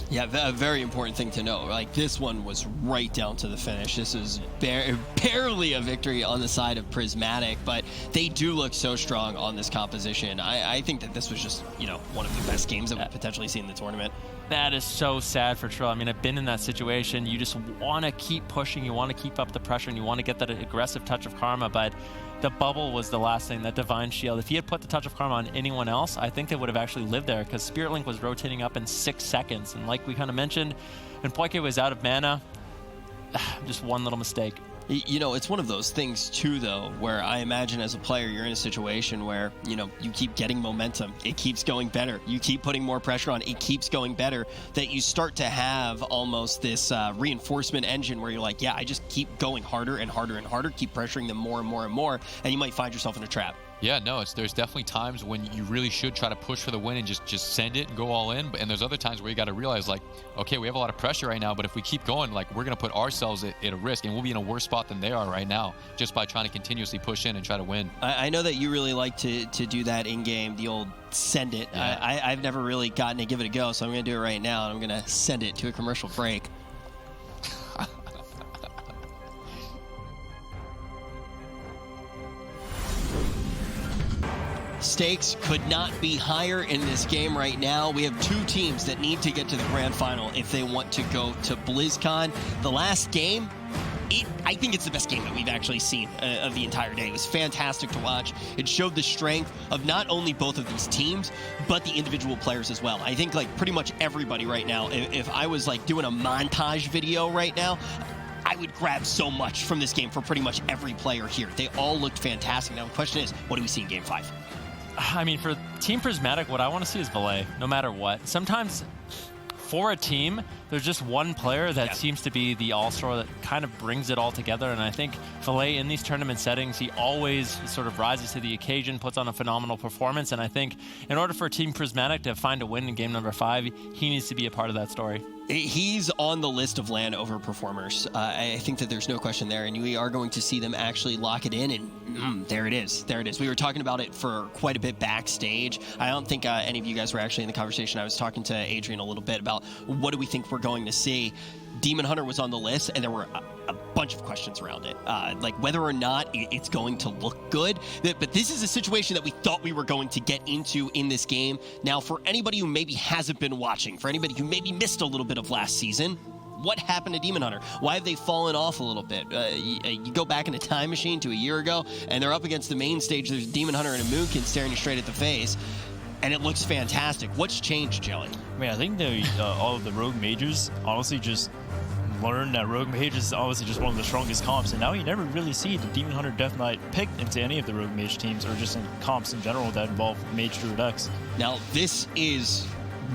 Yeah, a very important thing to know. Like, this one was right down to the finish. This is barely a victory on the side of Prismatic, but they do look so strong on this composition. I think that this was just, one of the best games that we've potentially seen in the tournament. That is so sad for Trill. I mean, I've been in that situation. You just want to keep pushing. You want to keep up the pressure, and you want to get that aggressive Touch of Karma, but the bubble was the last thing, that Divine Shield. If he had put the Touch of Karma on anyone else, I think they would have actually lived there, because Spirit Link was rotating up in 6 seconds. And like we kind of mentioned, when Poike was out of mana, just one little mistake. It's one of those things, too, though, where I imagine as a player, you're in a situation where, you keep getting momentum. It keeps going better. You keep putting more pressure on. It keeps going better. That you start to have almost this reinforcement engine where you're like, yeah, I just keep going harder and harder and harder, keep pressuring them more and more and more, and you might find yourself in a trap. Yeah, no, there's definitely times when you really should try to push for the win and just send it and go all in. And there's other times where you got to realize, like, okay, we have a lot of pressure right now, but if we keep going, like, we're going to put ourselves at a risk, and we'll be in a worse spot than they are right now, just by trying to continuously push in and try to win. I know that you really like to do that in-game, the old send it. Yeah. I've never really gotten to give it a go, so I'm going to do it right now, and I'm going to send it to a commercial break. Stakes could not be higher in this game right now. We have 2 teams that need to get to the grand final if they want to go to BlizzCon. The last game, I think it's the best game that we've actually seen of the entire day. It was fantastic to watch. It showed the strength of not only both of these teams, but the individual players as well. I think, like, pretty much everybody right now, if I was, like, doing a montage video right now, I would grab so much from this game for pretty much every player here. They all looked fantastic. Now, the question is, what do we see in Game 5? I mean, for Team Prismatic, what I want to see is Valet, no matter what. Sometimes for a team, there's just one player that seems to be the all-star that kind of brings it all together. And I think Valet, in these tournament settings, he always sort of rises to the occasion, puts on a phenomenal performance. And I think in order for Team Prismatic to find a win in game number 5, he needs to be a part of that story. He's on the list of LAN overperformers. I think that there's no question there, and we are going to see them actually lock it in, and there it is. There it is. We were talking about it for quite a bit backstage. I don't think any of you guys were actually in the conversation. I was talking to Adrian a little bit about what do we think we're going to see. Demon Hunter was on the list, and there were a bunch of questions around it, like whether or not it's going to look good. But this is a situation that we thought we were going to get into in this game. Now, for anybody who maybe hasn't been watching, for anybody who maybe missed a little bit of last season, what happened to Demon Hunter? Why have they fallen off a little bit? You go back in a time machine to a year ago, and they're up against the main stage. There's Demon Hunter and a Moonkin staring you straight at the face, and it looks fantastic. What's changed, Jelly? I mean, I think all of the Rogue Mages honestly just learned that Rogue Mage is obviously just one of the strongest comps, and now you never really see the Demon Hunter Death Knight picked into any of the Rogue Mage teams, or just in comps in general that involve Mage Druid X. Now, this is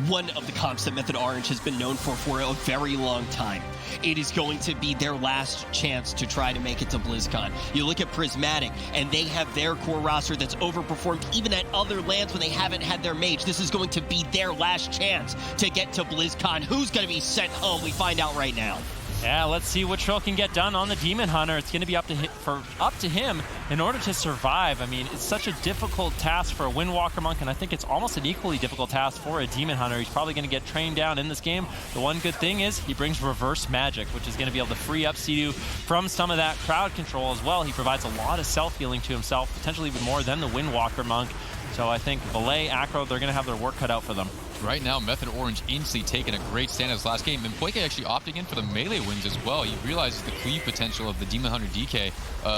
one of the comps that Method Orange has been known for a very long time. It is going to be their last chance to try to make it to BlizzCon. You look at Prismatic, and they have their core roster that's overperformed even at other lands when they haven't had their mage. This is going to be their last chance to get to BlizzCon. Who's going to be sent home? We find out right now. Yeah, let's see what Trill can get done on the Demon Hunter. It's going to be up to him in order to survive. I mean, it's such a difficult task for a Windwalker Monk, and I think it's almost an equally difficult task for a Demon Hunter. He's probably going to get trained down in this game. The one good thing is he brings reverse magic, which is going to be able to free up Sea-Doo from some of that crowd control as well. He provides a lot of self-healing to himself, potentially even more than the Windwalker Monk. So I think Valet, Acro, they're going to have their work cut out for them. Right now, Method Orange instantly taking a great stand in his last game. And Poike actually opting in for the melee wings as well. He realizes the cleave potential of the Demon Hunter DK.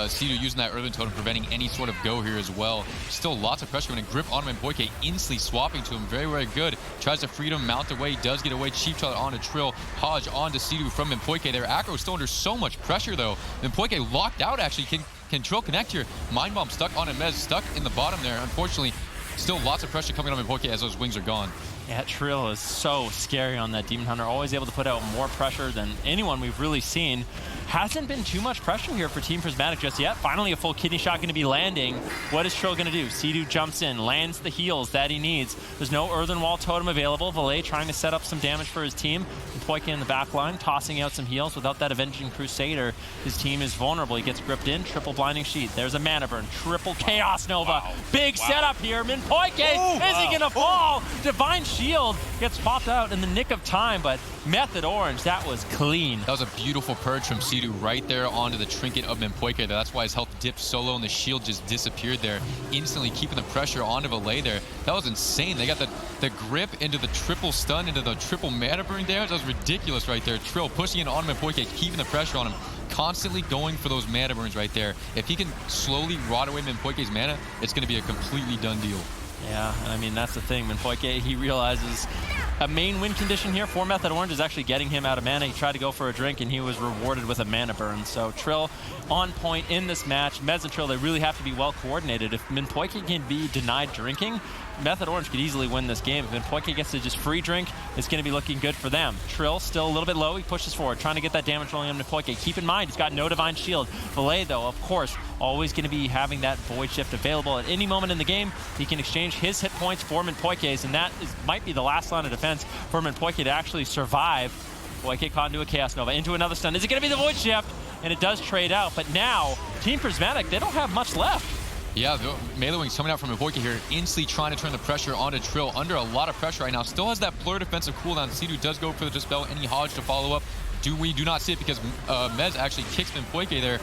Sea-Doo using that Earthen Totem, preventing any sort of go here as well. Still lots of pressure when a grip on him, and Poike instantly swapping to him. Very, very good. Tries to freedom, mount away, does get away. Cheap shot onto Trill. Hodge onto Sea-Doo from Mpoike there. Acro still under so much pressure though. Mpoike locked out actually. Can Trill connect here? Mind Bomb stuck on Mez, stuck in the bottom there. Unfortunately, still lots of pressure coming on Mpoike as those wings are gone. Yeah, Trill is so scary on that Demon Hunter. Always able to put out more pressure than anyone we've really seen. Hasn't been too much pressure here for Team Prismatic just yet. Finally, a full kidney shot going to be landing. What is Trill going to do? Sea-Doo jumps in, lands the heals that he needs. There's no Earthen Wall Totem available. Valet trying to set up some damage for his team. Poike in the back line, tossing out some heals. Without that Avenging Crusader, his team is vulnerable. He gets gripped in, triple Blinding Sheet. There's a Mana Burn, triple Chaos Nova. Wow. Big setup here. Poike, is he going to fall? Divine Shield gets popped out in the nick of time, but Method Orange, that was clean. That was a beautiful purge from Sea-Doo right there onto the trinket of Mpoike. That's why his health dipped so low and the shield just disappeared there, instantly keeping the pressure onto Valet there. That was insane. They got the grip into the triple stun, into the triple mana burn damage. That was ridiculous right there. Trill pushing it on Mpoike, keeping the pressure on him, constantly going for those mana burns right there. If he can slowly rot away Mpoike's mana, it's going to be a completely done deal. Yeah, I mean, that's the thing. Mpoike, he realizes a main win condition here for Method Orange is actually getting him out of mana. He tried to go for a drink, and he was rewarded with a mana burn. So Trill on point in this match. Mez and Trill, they really have to be well coordinated. If Mpoike can be denied drinking, Method Orange could easily win this game. If Mpoike gets to just free drink, it's going to be looking good for them. Trill still a little bit low. He pushes forward, trying to get that damage rolling on Mpoike. Keep in mind, he's got no Divine Shield. Valet, though, of course, always going to be having that Void Shift available at any moment in the game. He can exchange his hit points for Mpoike's, and that might be the last line of defense for Mpoike to actually survive. Mpoike caught into a Chaos Nova, into another stun. Is it going to be the Void Shift? And it does trade out, but now Team Prismatic, they don't have much left. Yeah, the melee wings coming out from Mpoike here, instantly trying to turn the pressure onto Trill. Under a lot of pressure right now. Still has that Plur defensive cooldown. Sea-Doo does go for the Dispel, any Hodge to follow up. We do not see it because Mez actually kicks Mpoike there.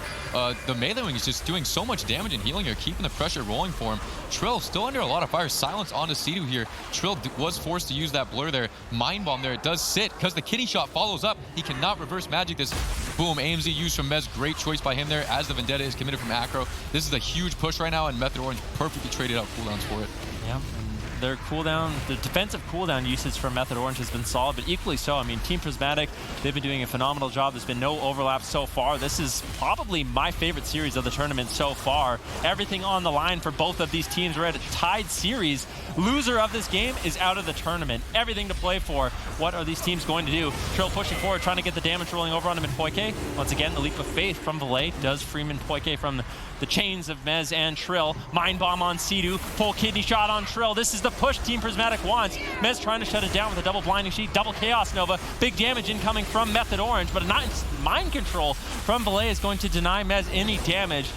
The melee wing is just doing so much damage and healing here, keeping the pressure rolling for him. Trill still under a lot of fire. Silence onto Sea-Doo here. Trill was forced to use that Blur there. Mind Bomb there. It does sit because the kidney shot follows up. He cannot reverse magic this. Boom, AMZ used from Mez. Great choice by him there as the Vendetta is committed from Acro. This is a huge push right now, and Method Orange perfectly traded out cooldowns for it. Yeah. Their cooldown, the defensive cooldown usage from Method Orange has been solid, but equally so. I mean, Team Prismatic, they've been doing a phenomenal job. There's been no overlap so far. This is probably my favorite series of the tournament so far. Everything on the line for both of these teams. We're at a tied series. Loser of this game is out of the tournament. Everything to play for. What are these teams going to do? Trill pushing forward, trying to get the damage rolling over on him in Mpoike. Once again, the leap of faith from Valet does free Mpoike from the chains of Mez and Trill. Mind Bomb on Sea-Doo. Full kidney shot on Trill. This is the push Team Prismatic wants. Mez trying to shut it down with a double Blinding Sheet, double Chaos Nova. Big damage incoming from Method Orange, but a nice mind control from Valet is going to deny Mez any damage.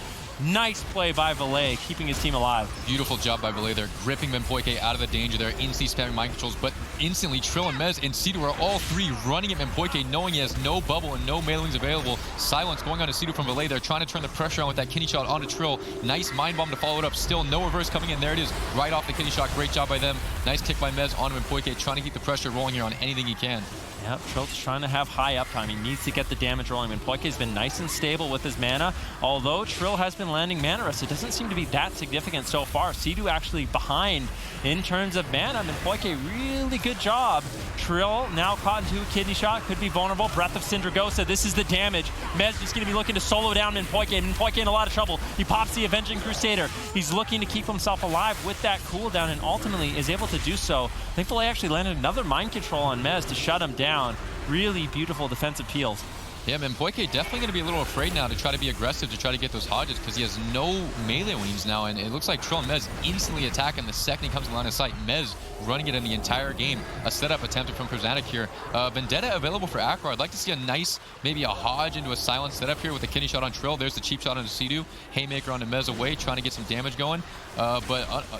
Nice play by Valet, keeping his team alive. Beautiful job by Valet there, gripping Mpoike out of the danger there, instantly spamming mind controls, but instantly Trill and Mez and Sea-Doo are all three running at Mpoike, knowing he has no bubble and no melee wings available. Silence going on to Sea-Doo from Valet. They're trying to turn the pressure on with that kidney shot onto Trill. Nice Mind Bomb to follow it up. Still no reverse coming in. There it is, right off the kidney shot. Great job by them. Nice kick by Mez onto Mpoike, trying to keep the pressure rolling here on anything he can. Yep, Trill's trying to have high uptime. He needs to get the damage rolling. Minpoike's been nice and stable with his mana. Although Trill has been landing mana rest, it doesn't seem to be that significant so far. Sea-Doo actually behind in terms of mana. Minpoike, really good job. Trill now caught into a kidney shot, could be vulnerable. Breath of Syndragosa, this is the damage. Mez just going to be looking to solo down Minpoike. Minpoike in a lot of trouble. He pops the Avenging Crusader. He's looking to keep himself alive with that cooldown and ultimately is able to do so. Thankfully, actually landed another mind control on Mez to shut him down. Really beautiful defensive peels. Yeah, Minpoike definitely going to be a little afraid now to try to be aggressive, to try to get those Hodges, because he has no melee wings now, and it looks like Trill and Mez instantly attack him the second he comes in line of sight. Mez running it in the entire game. A setup attempted from Prismatic here. Vendetta available for Acro. I'd like to see a nice, maybe a Hodge into a silent setup here with a kidney shot on Trill. There's the cheap shot onto Sea-Doo. Haymaker onto Mez away, trying to get some damage going.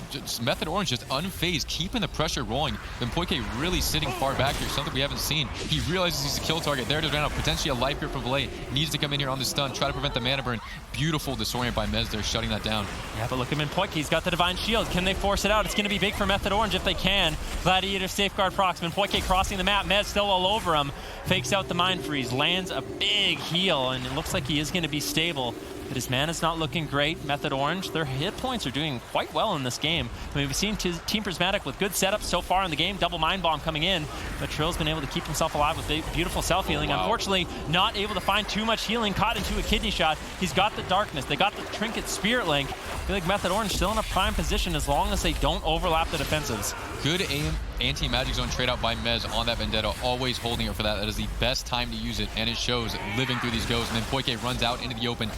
Just Method Orange just unfazed, keeping the pressure rolling. Minpoike really sitting far back here, something we haven't seen. He realizes he's a kill target. There to Rano, potentially a life here from Valet. Needs to come in here on the stun, try to prevent the mana burn. Beautiful disorient by Mez there, shutting that down. Yeah, but look at Minpoike. He's got the Divine Shield. Can they force it out? It's going to be big for Method Orange if they can. Gladiator Safeguard procs. Minpoike crossing the map. Mez still all over him. Fakes out the Mind Freeze. Lands a big heal, and it looks like he is going to be stable. But his mana's not looking great. Method Orange, their hit points are doing quite well in this game. I mean, we've seen Team Prismatic with good setups so far in the game. Double Mind Bomb coming in. But Trill's been able to keep himself alive with beautiful self-healing. Wow. Unfortunately, not able to find too much healing. Caught into a kidney shot. He's got the Darkness. They got the Trinket Spirit Link. I feel like Method Orange still in a prime position as long as they don't overlap the defensives. Good aim, anti-magic zone trade out by Mez on that Vendetta, always holding it for that. That is the best time to use it, and it shows living through these goes. And then Poike runs out into the open.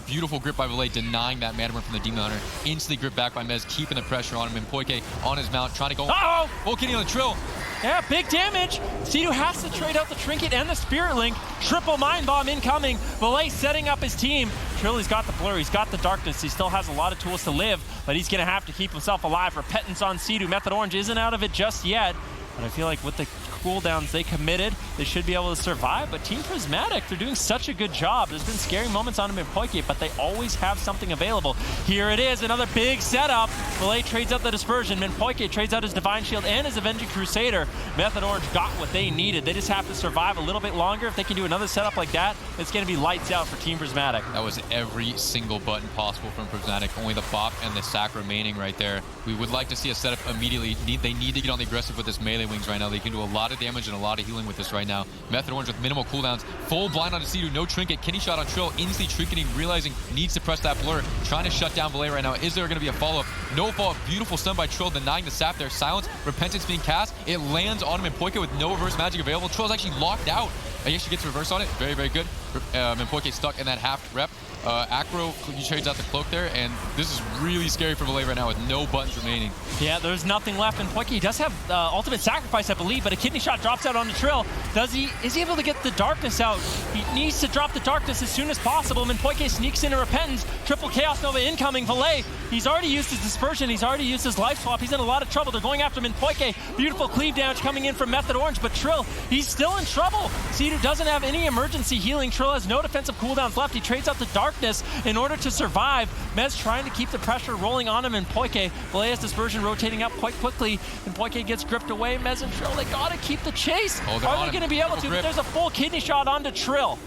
Beautiful grip by Valet, denying that mana burn from the Demon Hunter. Instantly grip back by Mez, keeping the pressure on him. And Poike on his mount, trying to go. Uh-oh! Full kitty on the Trill. Yeah, big damage. Sea-Doo has to trade out the Trinket and the Spirit Link. Triple Mind Bomb incoming. Valet setting up his team. Trill, he's got the Blur, he's got the Darkness. He still has a lot of tools to live, but he's going to have to keep himself alive. Repentance on Sea-Doo. Method Orange isn't out of it just yet. But I feel like with the cooldowns they committed, they should be able to survive. But Team Prismatic, they're doing such a good job. There's been scary moments on him in Poike, but they always have something available. Here it is, another big setup. Valet trades out the Dispersion. Minpoike trades out his Divine Shield and his Avenging Crusader. Method Orange got what they needed. They just have to survive a little bit longer. If they can do another setup like that, it's going to be lights out for Team Prismatic. That was every single button possible from Prismatic. Only the Bop and the Sack remaining right there. We would like to see a setup immediately. They need to get on the aggressive with this melee wings right now. They can do a lot of damage and a lot of healing with this right now. Method Orange with minimal cooldowns. Full blind on Sea-Doo, no Trinket. Kidney shot on Trill, instantly trinketing, realizing needs to press that Blur. Trying to shut down Valet right now. Is there going to be a follow-up? No follow-up. Beautiful stun by Trill, denying the sap there. Silence, Repentance being cast. It lands on him and Poike with no reverse magic available. Trill's actually locked out. He actually gets reverse on it. Very, very good. Minpoike stuck in that half rep. Acro, he trades out the cloak there, and this is really scary for Valet right now with no buttons remaining. Yeah, there's nothing left, and Poike does have ultimate sacrifice, I believe, but a kidney shot drops out on the Trill. Is he able to get the Darkness out? He needs to drop the Darkness as soon as possible. Minpoike sneaks into Repentance. Triple Chaos Nova incoming. Valet, he's already used his Dispersion. He's already used his Life Swap. He's in a lot of trouble. They're going after Minpoike. Beautiful cleave damage coming in from Method Orange, but Trill, he's still in trouble. Sea-Doo doesn't have any emergency healing. Trill has no defensive cooldowns left. He trades out the Darkness in order to survive. Mez trying to keep the pressure rolling on him, and Poike. Valet has Dispersion rotating up quite quickly, and Poike gets gripped away. Mez and Trill, they gotta keep the chase. Are they gonna be able to? But there's a full kidney shot onto Trill.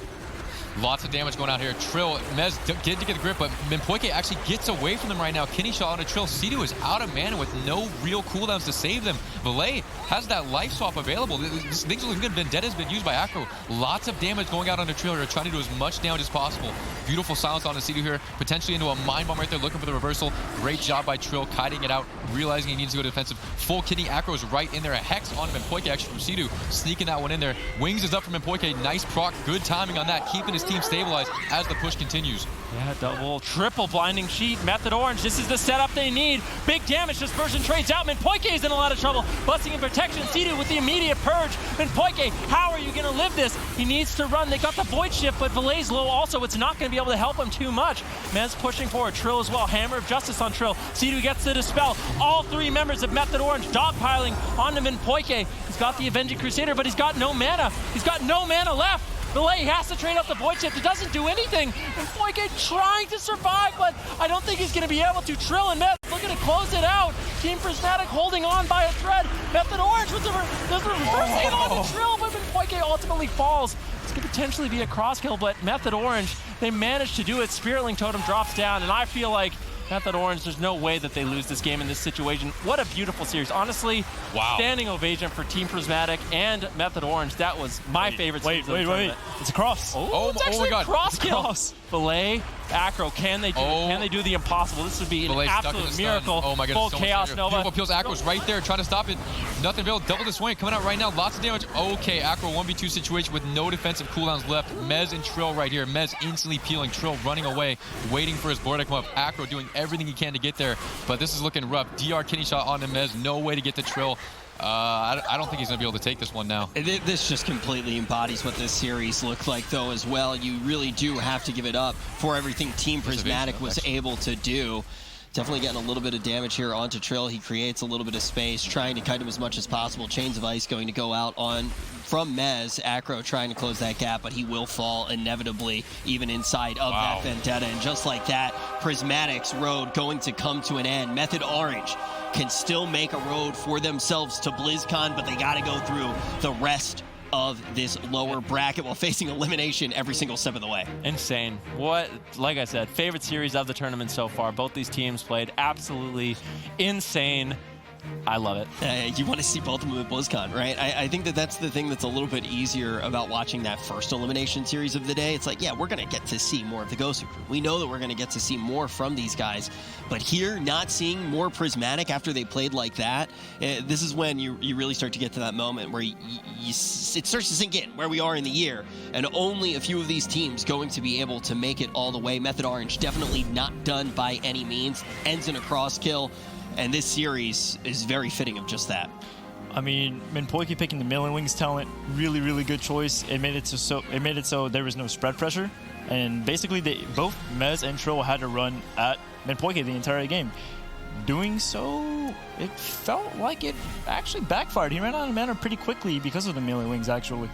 Lots of damage going out here. Trill, Mez did get the grip, but Minpoike actually gets away from them right now. Kidney shot on a Trill. Sea-Doo is out of mana with no real cooldowns to save them. Valet has that life swap available. Things are looking good. Vendetta's been used by Acro. Lots of damage going out on a Trill here, trying to do as much damage as possible. Beautiful silence on the Sea-Doo here, potentially into a Mind Bomb right there, looking for the reversal. Great job by Trill, kiting it out, realizing he needs to go defensive. Full kidney, Acro's right in there. A Hex on Minpoike actually from Sea-Doo, sneaking that one in there. Wings is up from Minpoike. Nice proc, good timing on that, keeping his team stabilized as the push continues. Yeah, double, triple blinding sheet. Method Orange, this is the setup they need. Big damage, Dispersion trades out. Minpoike is in a lot of trouble. Blessing and Protection, Sea-Doo with the immediate purge. Minpoike, how are you gonna live this? He needs to run. They got the Void Shift, but Valet's low also. It's not gonna be able to help him too much. Mez pushing forward, Trill as well. Hammer of Justice on Trill. Sea-Doo gets the Dispel. All three members of Method Orange dogpiling onto Minpoike. He's got the Avenging Crusader, but he's got no mana. He's got no mana left. Belay has to trade out the void shift. It doesn't do anything. And Poike trying to survive, but I don't think he's going to be able to. Trill and Meth looking to close it out. Team Prismatic holding on by a thread. Method Orange with the reverse hit on the Trill, but Poike ultimately falls. This could potentially be a cross kill, but Method Orange, they managed to do it. Spiritling Totem drops down, and I feel like Method Orange, there's no way that they lose this game in this situation. What a beautiful series. Honestly, standing ovation for Team Prismatic and Method Orange. That was my favorite series. Wait. It's a cross. It's actually a cross kill. Belay, Acro, can they do the impossible? This would be an absolute miracle. Oh my goodness, Full Chaos Nova. Beautiful peels. Acro's right there trying to stop it. Nothing available. Double the swing coming out right now. Lots of damage. Okay, Acro 1v2 situation with no defensive cooldowns left. Mez and Trill right here. Mez instantly peeling. Trill running away, waiting for his board to come up. Acro doing everything he can to get there, but this is looking rough. DR kidney shot on the Mez. No way to get the Trill. I don't think he's going to be able to take this one now. This just completely embodies what this series looked like, though, as well. You really do have to give it up for everything Team Prismatic was able to do. Definitely getting a little bit of damage here onto Trill. He creates a little bit of space, trying to kite him as much as possible. Chains of Ice going to go out on from Mez. Acro trying to close that gap, but he will fall inevitably, even inside of that Vendetta. And just like that, Prismatic's road going to come to an end. Method Orange can still make a road for themselves to BlizzCon, but they got to go through the rest of this lower bracket while facing elimination every single step of the way. Insane. What, like I said, favorite series of the tournament so far. Both these teams played absolutely insane. I love it. You want to see both of them at BlizzCon, right? I think that's the thing that's a little bit easier about watching that first elimination series of the day. It's like, yeah, we're going to get to see more of the Gosu crew. We know that we're going to get to see more from these guys. But here, not seeing more Prismatic after they played like that, this is when you really start to get to that moment where it starts to sink in where we are in the year. And only a few of these teams going to be able to make it all the way. Method Orange definitely not done by any means. Ends in a cross kill. And this series is very fitting of just that. I mean, Minpoiki picking the Million Wings talent, really, really good choice. It made it so there was no spread pressure, and basically both Mez and Trill had to run at Minpoiki the entire game. Doing so, it felt like it actually backfired. He ran out of mana pretty quickly because of the Million Wings, actually.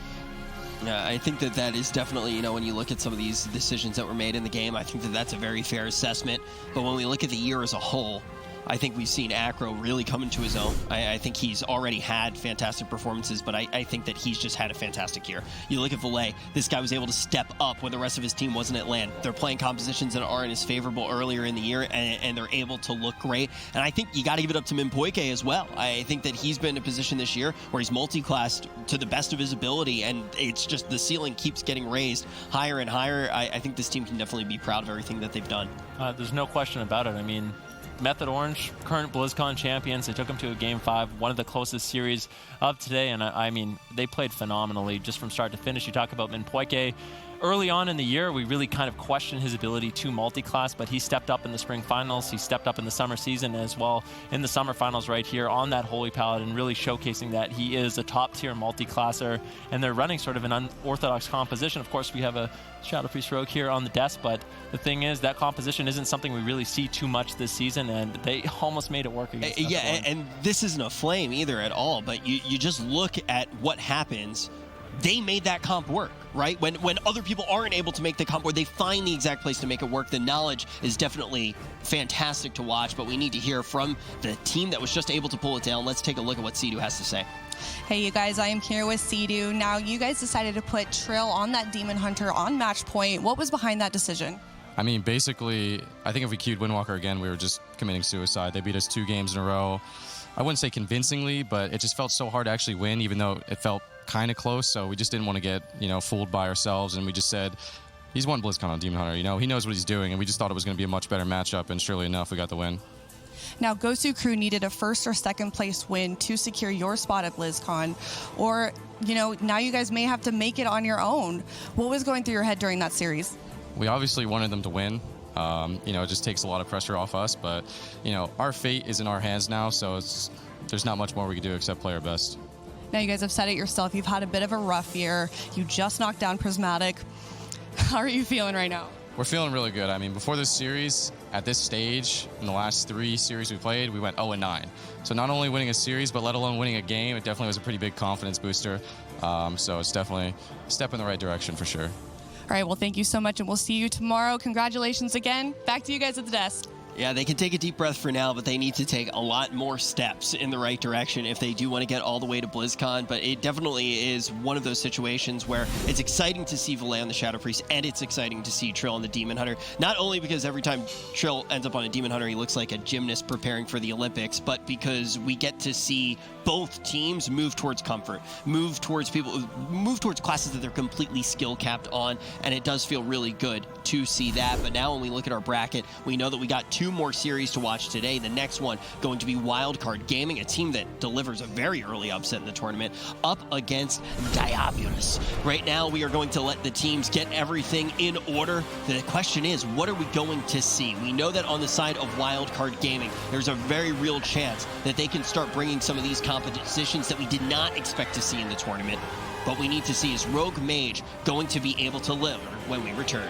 Yeah, I think that is definitely, when you look at some of these decisions that were made in the game, I think that's a very fair assessment. But when we look at the year as a whole, I think we've seen Acro really come into his own. I think he's already had fantastic performances, but I think that he's just had a fantastic year. You look at Valet, this guy was able to step up when the rest of his team wasn't at LAN. They're playing compositions that aren't as favorable earlier in the year, and they're able to look great. And I think you got to give it up to Minpoike as well. I think that he's been in a position this year where he's multi-classed to the best of his ability, and it's just the ceiling keeps getting raised higher and higher. I think this team can definitely be proud of everything that they've done. There's no question about it. I mean, Method Orange, current BlizzCon champions. They took them to a Game 5, one of the closest series of today, and I mean, they played phenomenally just from start to finish. You talk about Minpoike. Early on in the year, we really kind of questioned his ability to multi-class, but he stepped up in the spring finals. He stepped up in the summer season as well in the summer finals right here on that Holy Paladin, really showcasing that he is a top-tier multi-classer, and they're running sort of an unorthodox composition. Of course, we have a Shadow Priest Rogue here on the desk, but the thing is that composition isn't something we really see too much this season, and they almost made it work against Yeah, and this isn't a flame either at all, but you just look at what happens. They made that comp work, right? When other people aren't able to make the comp work, they find the exact place to make it work. The knowledge is definitely fantastic to watch, but we need to hear from the team that was just able to pull it down. Let's take a look at what Sidu has to say. Hey, you guys, I am here with Sidu. Now, you guys decided to put Trill on that Demon Hunter on match point. What was behind that decision? I mean, basically, I think if we queued Windwalker again, we were just committing suicide. They beat us 2 games in a row. I wouldn't say convincingly, but it just felt so hard to actually win, even though it felt kind of close. So we just didn't want to get, fooled by ourselves. And we just said, he's won BlizzCon on Demon Hunter. He knows what he's doing. And we just thought it was going to be a much better matchup. And surely enough, we got the win. Now, Gosu Crew needed a first or second place win to secure your spot at BlizzCon. Or, now you guys may have to make it on your own. What was going through your head during that series? We obviously wanted them to win. It just takes a lot of pressure off us. But, our fate is in our hands now. So there's not much more we can do except play our best. Now, you guys have said it yourself. You've had a bit of a rough year. You just knocked down Prismatic. How are you feeling right now? We're feeling really good. I mean, before this series, at this stage, in the last 3 series we played, we went 0-9. So not only winning a series, but let alone winning a game, it definitely was a pretty big confidence booster. So it's definitely a step in the right direction for sure. All right, well, thank you so much, and we'll see you tomorrow. Congratulations again. Back to you guys at the desk. Yeah, they can take a deep breath for now, but they need to take a lot more steps in the right direction if they do want to get all the way to BlizzCon. But it definitely is one of those situations where it's exciting to see Valet on the Shadow Priest, and it's exciting to see Trill on the Demon Hunter. Not only because every time Trill ends up on a Demon Hunter, he looks like a gymnast preparing for the Olympics, but because we get to see both teams move towards comfort, move towards classes that they're completely skill capped on, and it does feel really good to see that. But now when we look at our bracket, we know that we got 2 more series to watch today. The next one going to be Wildcard Gaming, a team that delivers a very early upset in the tournament, up against Diabolus. Right now, we are going to let the teams get everything in order. The question is, what are we going to see? We know that on the side of Wildcard Gaming, there's a very real chance that they can start bringing some of these competitions that we did not expect to see in the tournament. But we need to see, is Rogue Mage going to be able to live when we return?